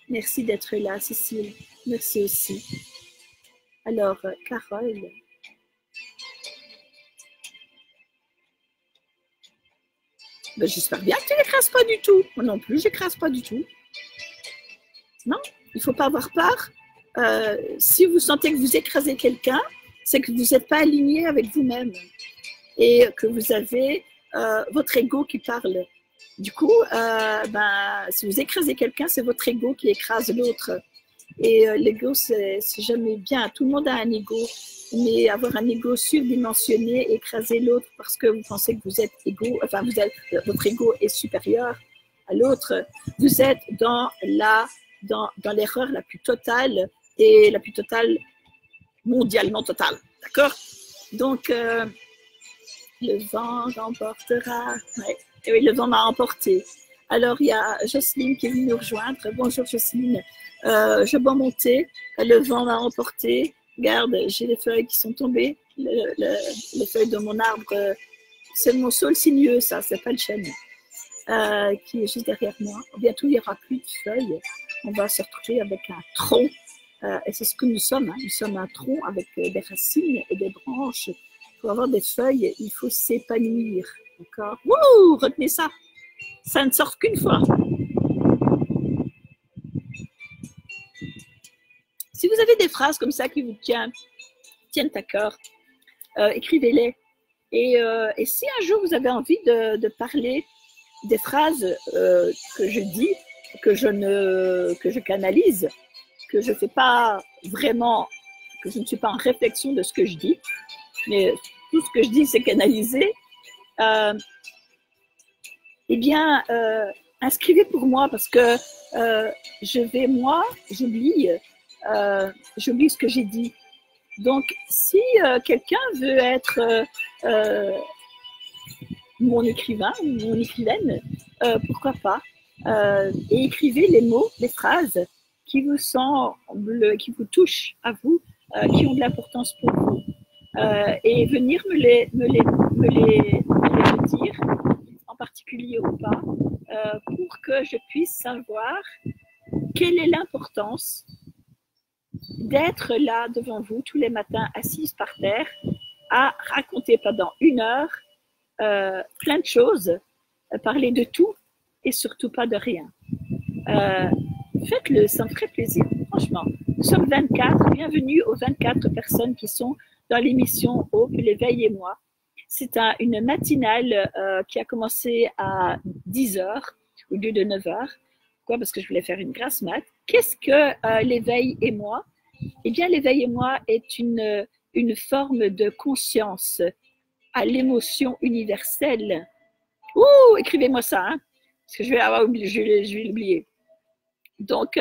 Merci d'être là, Cécile. Merci aussi. Alors, Carole. Ben, j'espère bien que tu n'écrases pas du tout. Moi non plus, je n'écrase pas du tout. Non, il ne faut pas avoir peur. Si vous sentez que vous écrasez quelqu'un, c'est que vous n'êtes pas aligné avec vous-même et que vous avez votre ego qui parle. Du coup, si vous écrasez quelqu'un, c'est votre ego qui écrase l'autre. Et l'ego, c'est jamais bien. Tout le monde a un ego, mais avoir un ego surdimensionné, écraser l'autre parce que vous pensez que vous êtes égaux, enfin, votre ego est supérieur à l'autre, vous êtes dans l'erreur la plus totale et la plus totale, mondialement totale. D'accord? Donc, le vent l'emportera. Ouais. Et oui, le vent m'a emporté. Alors, il y a Jocelyne qui est venue nous rejoindre. Bonjour Jocelyne. Je bois mon thé. Le vent m'a emporté. Regarde, j'ai les feuilles qui sont tombées. Les feuilles de mon arbre, c'est mon saule sinueux, ça, c'est pas le chêne, qui est juste derrière moi. Bientôt, il n'y aura plus de feuilles. On va se retrouver avec un tronc. Et c'est ce que nous sommes. Hein. Nous sommes un tronc avec des racines et des branches. Pour avoir des feuilles, il faut s'épanouir. D'accord? Wouh! Retenez ça. Ça ne sort qu'une fois. Si vous avez des phrases comme ça qui vous tiennent à cœur, écrivez-les. Et si un jour vous avez envie de parler des phrases que je dis, que je canalise, que je ne fais pas vraiment, que je ne suis pas en réflexion de ce que je dis, mais tout ce que je dis, c'est canalisé, eh bien, inscrivez pour moi parce que j'oublie ce que j'ai dit. Donc, si quelqu'un veut être mon écrivain ou mon écrivaine, pourquoi pas, et écrivez les mots, les phrases qui vous semblent, qui vous touchent à vous, qui ont de l'importance pour vous, et venir me les dire, en particulier ou pas, pour que je puisse savoir quelle est l'importance d'être là devant vous tous les matins, assise par terre, à raconter pendant 1 heure plein de choses, parler de tout et surtout pas de rien. Faites-le, ça me ferait plaisir, franchement. Nous sommes 24, bienvenue aux 24 personnes qui sont dans l'émission Aube, l'éveil et moi. C'est une matinale qui a commencé à 10h au lieu de 9h. Pourquoi? Parce que je voulais faire une grasse mat. Qu'est-ce que l'éveil et moi? Eh bien, l'éveil et moi est une forme de conscience à l'émotion universelle. Ouh, écrivez-moi ça, hein, parce que je vais l'oublier. Donc,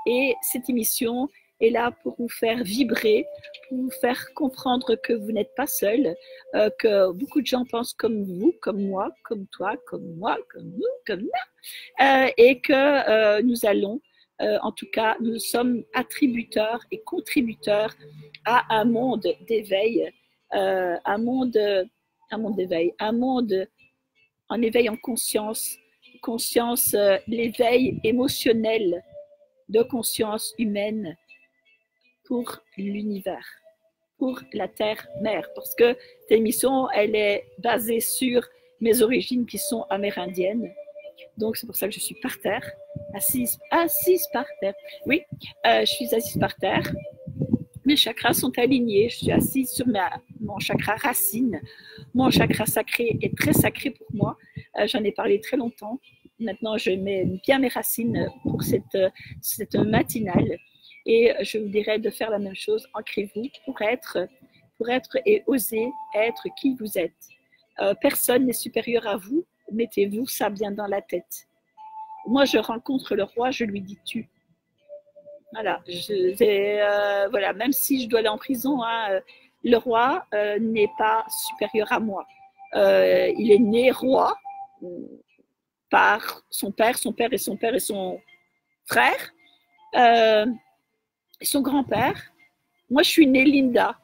et cette émission est là pour vous faire vibrer, pour vous faire comprendre que vous n'êtes pas seul, que beaucoup de gens pensent comme vous, comme moi, comme toi, comme moi, comme nous, comme moi, et que nous allons, en tout cas, nous sommes attributeurs et contributeurs à un monde d'éveil, un monde d'éveil, un monde en éveil en conscience, l'éveil émotionnel de conscience humaine pour l'univers, pour la Terre-Mère. Parce que cette émission, elle est basée sur mes origines qui sont amérindiennes. Donc, c'est pour ça que je suis par terre, assise par terre. Oui, je suis assise par terre. Mes chakras sont alignés. Je suis assise sur mon chakra racine. Mon chakra sacré est très sacré pour moi. J'en ai parlé très longtemps. Maintenant, je mets bien mes racines pour cette matinale. Et je vous dirais de faire la même chose. Ancrez-vous pour être et oser être qui vous êtes. Personne n'est supérieur à vous. Mettez-vous ça bien dans la tête. Moi, je rencontre le roi, je lui dis tu. Voilà, voilà, même si je dois aller en prison, hein, le roi n'est pas supérieur à moi. Il est né roi par son père et son père et son frère, et son grand-père. Moi, je suis née Linda.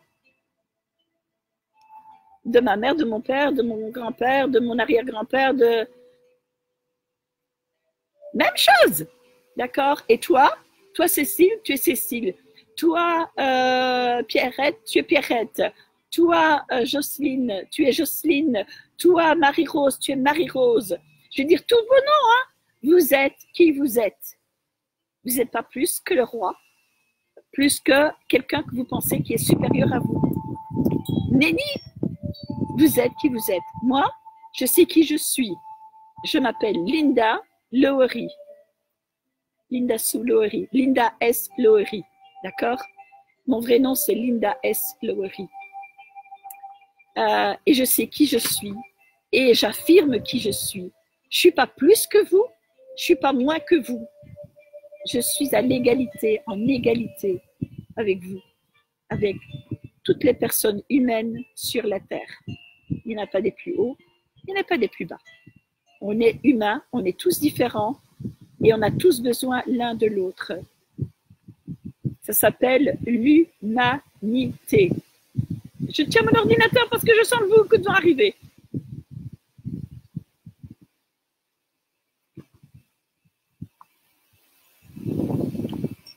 De ma mère, de mon père, de mon grand-père, de mon arrière-grand-père, de... Même chose, d'accord? Et toi, Cécile, tu es Cécile. Toi, Pierrette, tu es Pierrette. Toi, Jocelyne, tu es Jocelyne. Toi, Marie-Rose, tu es Marie-Rose. Je veux dire tous vos noms, hein? Vous êtes qui vous êtes. Vous n'êtes pas plus que le roi, plus que quelqu'un que vous pensez qui est supérieur à vous. Nenni, vous êtes qui vous êtes. Moi, je sais qui je suis. Je m'appelle Linda Lowery. Linda Sue Lowery. Linda S. Lowery. D'accord? Mon vrai nom, c'est Linda S. Lowery. Et je sais qui je suis. Et j'affirme qui je suis. Je ne suis pas plus que vous. Je ne suis pas moins que vous. Je suis à l'égalité, en égalité avec vous, avec toutes les personnes humaines sur la Terre. Il n'y en a pas des plus hauts, il n'y en a pas des plus bas. On est humains, on est tous différents et on a tous besoin l'un de l'autre. Ça s'appelle l'humanité. Je tiens mon ordinateur parce que je sens le bouc arriver.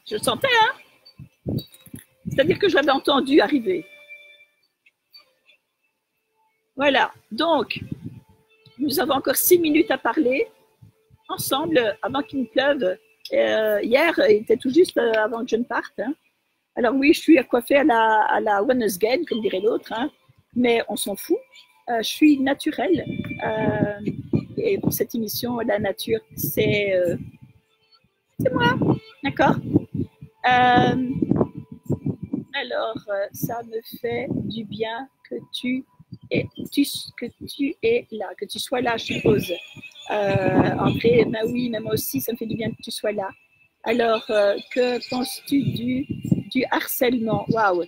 Je le sentais, hein? C'est-à-dire que je l'avais entendu arriver. Voilà, donc, nous avons encore 6 minutes à parler ensemble avant qu'il me pleuve. Hier, il était tout juste avant que je ne parte. Hein. Alors oui, je suis coiffée à la Wednesday, comme dirait l'autre, hein, mais on s'en fout. Je suis naturelle. Et pour cette émission, la nature, c'est moi. D'accord? Alors, ça me fait du bien que tu es là, que tu sois là, je suppose. André, ben oui, mais moi aussi, ça me fait du bien que tu sois là. Alors, que penses-tu du harcèlement? Waouh!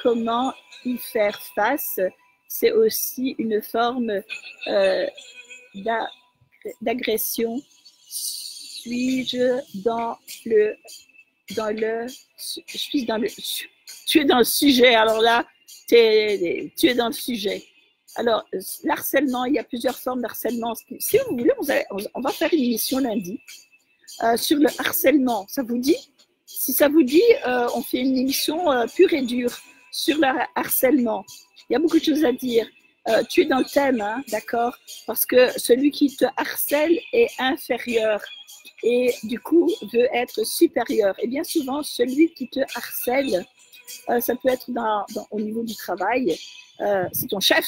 Comment y faire face? C'est aussi une forme d'agression. Suis-je tu es dans le sujet. Alors là, tu es dans le sujet. Alors, l'harcèlement, il y a plusieurs formes d'harcèlement. Si vous voulez, on va faire une émission lundi sur le harcèlement. Ça vous dit? Si ça vous dit, on fait une émission pure et dure sur le harcèlement. Il y a beaucoup de choses à dire. Tu es dans le thème, hein, d'accord? Parce que celui qui te harcèle est inférieur et du coup veut être supérieur. Et bien souvent, celui qui te harcèle, ça peut être au niveau du travail, c'est ton chef,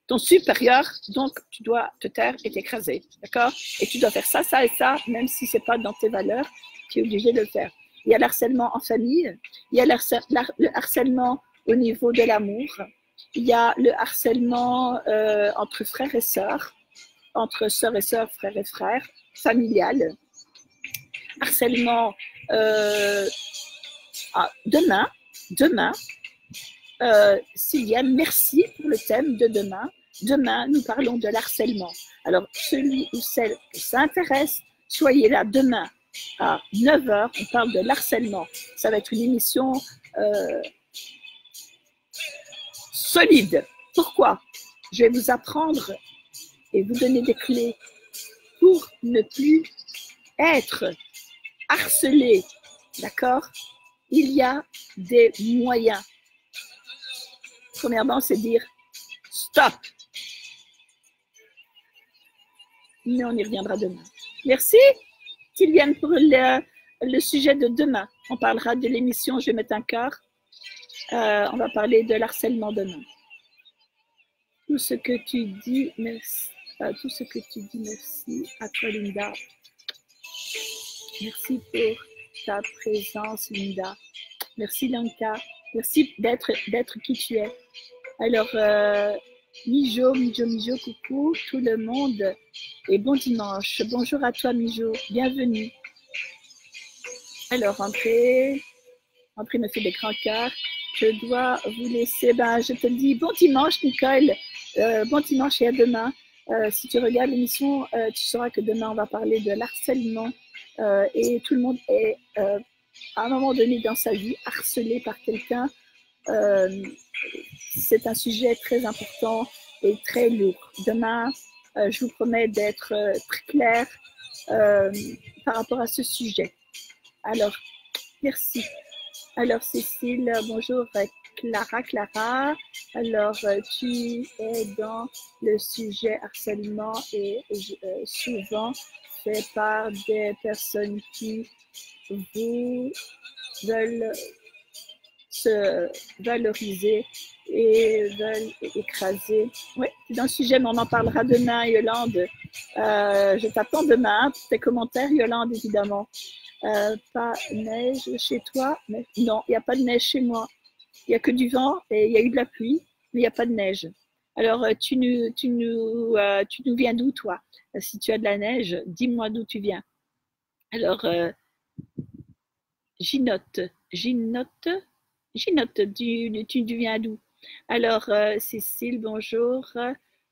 ton supérieur, donc tu dois te taire et t'écraser, d'accord? Et tu dois faire ça, ça et ça, même si c'est pas dans tes valeurs, tu es obligé de le faire. Il y a l'harcèlement en famille, il y a le harcèlement au niveau de l'amour, il y a le harcèlement entre frères et sœurs, entre sœurs et sœurs, frères et frères, familial, harcèlement demain, Sylviane, merci pour le thème de demain. Demain, nous parlons de l'harcèlement. Alors, celui ou celle qui s'intéresse, soyez là demain à 9h, on parle de l'harcèlement. Ça va être une émission solide. Pourquoi? Je vais vous apprendre et vous donner des clés pour ne plus être harcelé. D'accord? Il y a des moyens. Premièrement, c'est dire stop. Mais on y reviendra demain. Merci, Sylviane, pour le sujet de demain. On parlera de l'émission Je vais mettre un cœur. On va parler de l'harcèlement demain. Tout ce que tu dis, merci. Tout ce que tu dis, merci à toi, Linda. Merci pour ta présence, Linda. Merci, Lanka. Merci d'être qui tu es. Alors, Mijo, coucou tout le monde et bon dimanche. Bonjour à toi, Mijo. Bienvenue. Alors, André me fait des grands cœurs. Je dois vous laisser. Ben, je te dis bon dimanche, Nicole. Bon dimanche et à demain. Si tu regardes l'émission, tu sauras que demain, on va parler de l'harcèlement. Et tout le monde est, à un moment donné dans sa vie, harcelé par quelqu'un. C'est un sujet très important et très lourd. Demain, je vous promets d'être très claire par rapport à ce sujet. Alors, merci. Alors, Cécile, bonjour. Clara. Alors, tu es dans le sujet harcèlement et souvent fait par des personnes qui vous veulent se valoriser et veulent écraser. Oui, c'est un sujet, mais on en parlera demain, Yolande. Je t'attends demain pour tes commentaires, Yolande, évidemment. Pas neige chez toi? Mais non, il n'y a pas de neige chez moi. Il n'y a que du vent et il y a eu de la pluie, mais il n'y a pas de neige. Alors, tu nous viens d'où, toi? Si tu as de la neige, dis-moi d'où tu viens. Alors, Ginote, tu viens d'où? Alors, Cécile, bonjour.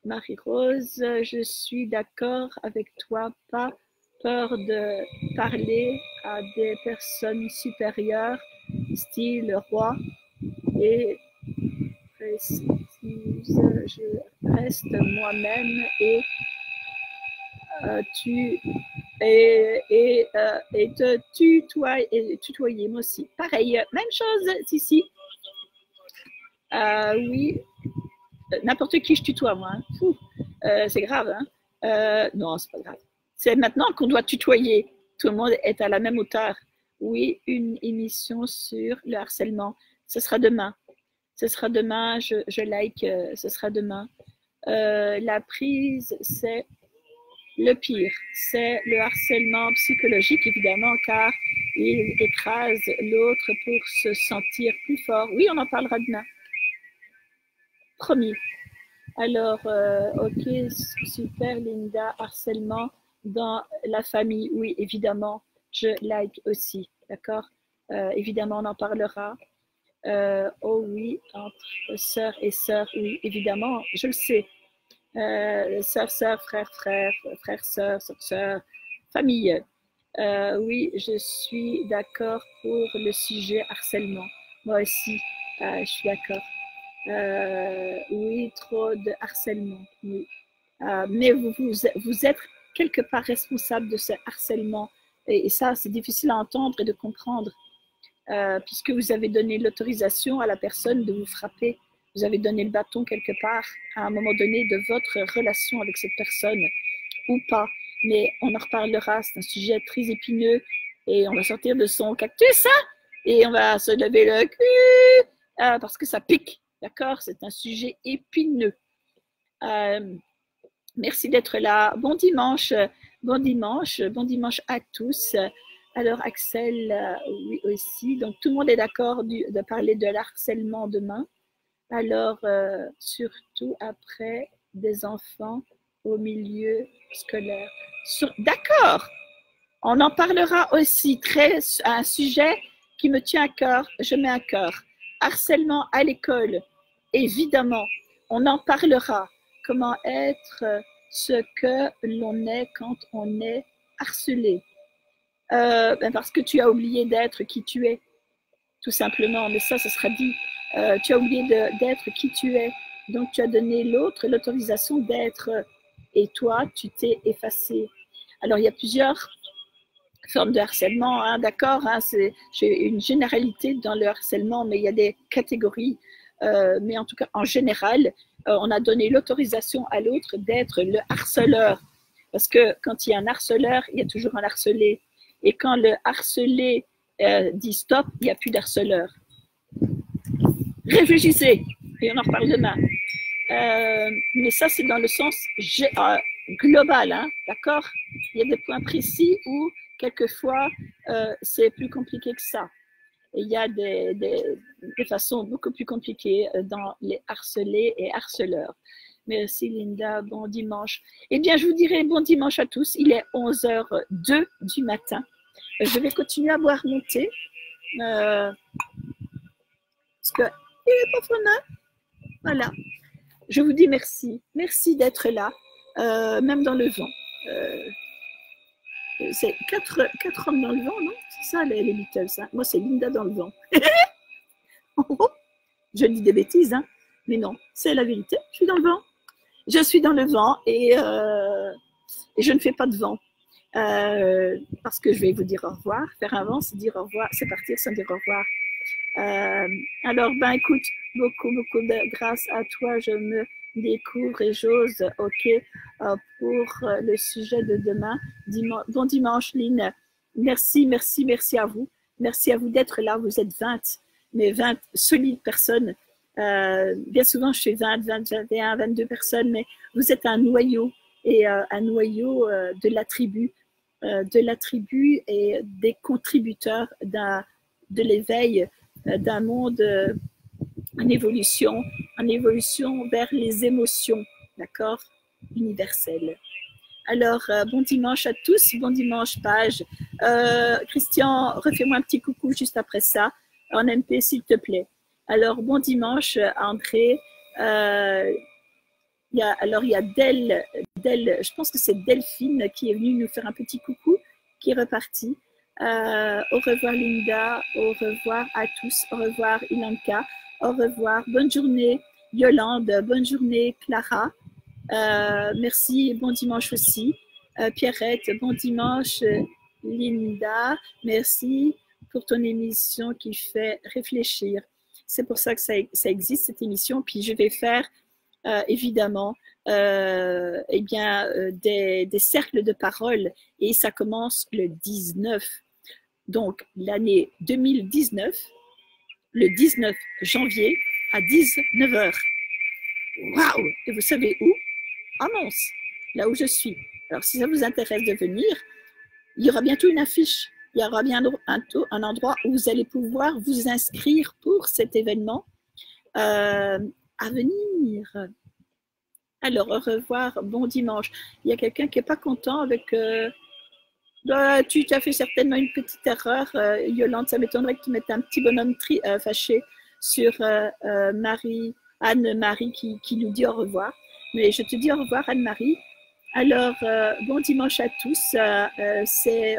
Marie-Rose, je suis d'accord avec toi, pas peur de parler à des personnes supérieures, style roi, et précise, je reste moi-même et te tutoyer, moi aussi. Pareil, même chose, si. Oui, n'importe qui je tutoie, moi. Hein. C'est grave, hein. Non, c'est pas grave. C'est maintenant qu'on doit tutoyer. Tout le monde est à la même hauteur. Oui, une émission sur le harcèlement. Ce sera demain. Ce sera demain, je like, ce sera demain. La prise, c'est le pire. C'est le harcèlement psychologique, évidemment, car il écrase l'autre pour se sentir plus fort. Oui, on en parlera demain. Promis. Alors, ok, super, Linda, harcèlement dans la famille. Oui, évidemment, je like aussi, d'accord? Évidemment, on en parlera. Oh oui, entre sœur et sœur, oui, évidemment, je le sais. Sœur, frère, sœur, sœur, famille. Oui, je suis d'accord pour le sujet harcèlement. Moi aussi, je suis d'accord. Oui, trop de harcèlement. Oui. Mais vous êtes quelque part responsable de ce harcèlement. Et ça, c'est difficile à entendre et de comprendre. Puisque vous avez donné l'autorisation à la personne de vous frapper. Vous avez donné le bâton quelque part à un moment donné de votre relation avec cette personne ou pas. Mais on en reparlera, c'est un sujet très épineux et on va sortir de son cactus hein, et on va se lever le cul parce que ça pique, d'accord? C'est un sujet épineux. Merci d'être là. Bon dimanche à tous. Alors Axel, oui aussi. Donc tout le monde est d'accord de parler de l'harcèlement demain. Alors surtout après des enfants au milieu scolaire. D'accord, on en parlera aussi. Un sujet qui me tient à cœur, je mets à cœur. Harcèlement à l'école, évidemment, on en parlera. Comment être ce que l'on est quand on est harcelé. Parce que tu as oublié d'être qui tu es, tout simplement. Mais ça sera dit. Tu as oublié d'être qui tu es. Donc, tu as donné l'autre l'autorisation d'être. Et toi, tu t'es effacé. Alors, il y a plusieurs formes de harcèlement, hein, d'accord hein, j'ai une généralité dans le harcèlement, mais il y a des catégories. Mais en tout cas, en général, on a donné l'autorisation à l'autre d'être le harceleur. Parce que quand il y a un harceleur, il y a toujours un harcelé. Et quand le harcelé dit stop, il n'y a plus d'harceleur. Réfléchissez, et on en reparle demain. Mais ça, c'est dans le sens global, hein, d'accord? Il y a des points précis où, quelquefois, c'est plus compliqué que ça. Et il y a des façons beaucoup plus compliquées dans les harcelés et harceleurs. Merci Linda, bon dimanche. Eh bien, je vous dirai bon dimanche à tous. Il est 11h02 du matin. Je vais continuer à boire mon thé. Parce qu'il n'est pas fun, voilà. Je vous dis merci. Merci d'être là, même dans le vent. C'est quatre hommes dans le vent, non? C'est ça les Beatles. Hein? Moi, c'est Linda dans le vent. Je dis des bêtises, hein? Mais non, c'est la vérité. Je suis dans le vent. Je suis dans le vent et je ne fais pas de vent. Parce que je vais vous dire au revoir. Faire un vent, c'est dire au revoir. C'est partir sans dire au revoir. Alors, ben écoute, beaucoup de grâce à toi. Je me des cours et choses, ok, pour le sujet de demain. Bon dimanche, Lynn. Merci, merci, merci à vous. Merci à vous d'être là. Vous êtes 20, mais 20 solides personnes. Bien souvent, je fais 20, 20, 21, 22 personnes, mais vous êtes un noyau et un noyau de la tribu et des contributeurs de l'éveil d'un monde en évolution vers les émotions, d'accord, universelles. Alors, bon dimanche à tous, bon dimanche, Page. Christian, refais-moi un petit coucou juste après ça, en MP, s'il te plaît. Alors, bon dimanche, André. Il y a Del, je pense que c'est Delphine qui est venue nous faire un petit coucou, qui est repartie. Au revoir Linda, au revoir à tous, au revoir Ilanka, au revoir, bonne journée Yolande, bonne journée Clara, merci, bon dimanche aussi, Pierrette, bon dimanche Linda, merci pour ton émission qui fait réfléchir. C'est pour ça que ça existe cette émission, puis je vais faire évidemment eh bien, des cercles de parole et ça commence le 19. Donc, l'année 2019, le 19 janvier à 19h. Waouh! Et vous savez où? À Mons, là où je suis. Alors, si ça vous intéresse de venir, il y aura bientôt une affiche. Il y aura bien un endroit où vous allez pouvoir vous inscrire pour cet événement à venir. Alors, au revoir, bon dimanche. Il y a quelqu'un qui n'est pas content avec... tu as fait certainement une petite erreur, Yolande. Ça m'étonnerait que tu mettes un petit bonhomme fâché sur Anne-Marie qui nous dit au revoir. Mais je te dis au revoir, Anne-Marie. Alors, bon dimanche à tous. C'est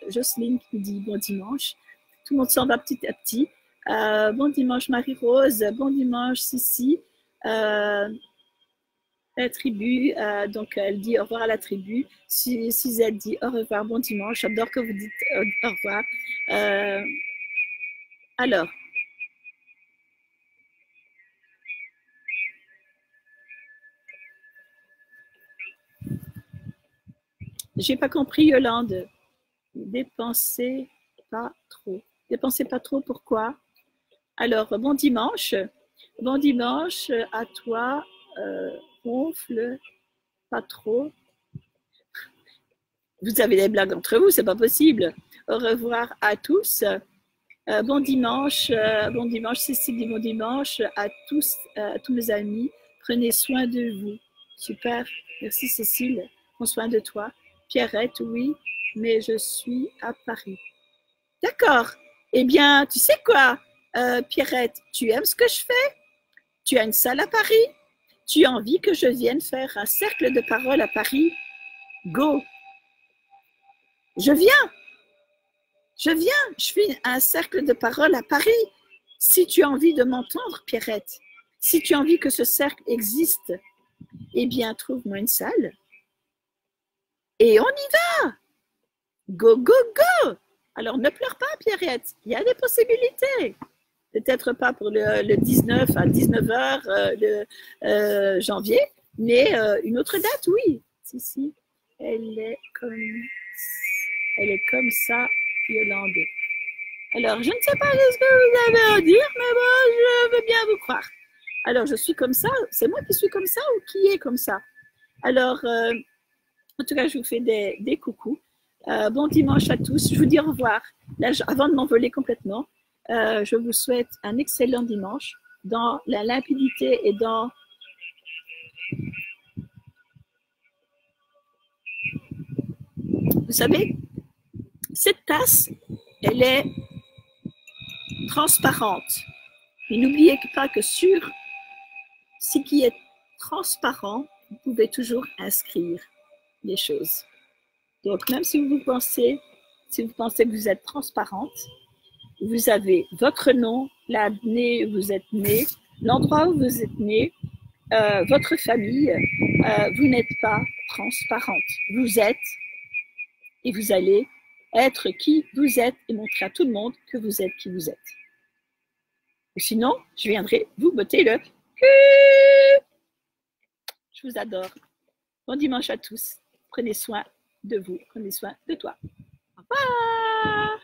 Jocelyne qui nous dit bon dimanche. Tout le monde s'en va petit à petit. Bon dimanche, Marie-Rose. Bon dimanche, Sissi. La tribu, donc elle dit au revoir à la tribu. Suzette dit au revoir, bon dimanche. J'adore que vous dites au revoir. Alors, j'ai pas compris, Yolande. Dépensez pas trop. Dépensez pas trop, pourquoi? Alors, bon dimanche. Bon dimanche à toi. Ronfle pas trop. Vous avez des blagues entre vous, c'est pas possible. Au revoir à tous. Bon dimanche, Cécile dit bon dimanche à tous mes amis. Prenez soin de vous. Super, merci Cécile. Prends soin de toi. Pierrette, oui, mais je suis à Paris. D'accord. Eh bien, tu sais quoi, Pierrette, tu aimes ce que je fais? Tu as une salle à Paris? Tu as envie que je vienne faire un cercle de parole à Paris? Go! Je viens! Je fais un cercle de parole à Paris. Si tu as envie de m'entendre, Pierrette, si tu as envie que ce cercle existe, eh bien, trouve-moi une salle. Et on y va! Go, go, go! Alors, ne pleure pas, Pierrette. Il y a des possibilités. Peut-être pas pour le 19 à 19h janvier, mais une autre date, oui. Si, elle est comme ça, Yolande. Alors, je ne sais pas ce que vous avez à dire, mais bon, je veux bien vous croire. Alors, je suis comme ça. C'est moi qui suis comme ça ou qui est comme ça? Alors, en tout cas, je vous fais des coucous. Bon dimanche à tous. Je vous dis au revoir. Là, avant de m'envoler complètement, je vous souhaite un excellent dimanche dans la limpidité et dans... Vous savez, cette tasse, elle est transparente. Et n'oubliez pas que sur ce qui est transparent, vous pouvez toujours inscrire les choses. Donc, même si vous pensez que vous êtes transparente, vous avez votre nom, l'année où vous êtes né, l'endroit où vous êtes né, votre famille, vous n'êtes pas transparente. Vous êtes et vous allez être qui vous êtes et montrer à tout le monde que vous êtes qui vous êtes. Ou sinon, je viendrai vous botter le cul. Je vous adore. Bon dimanche à tous. Prenez soin de vous. Prenez soin de toi. Au revoir.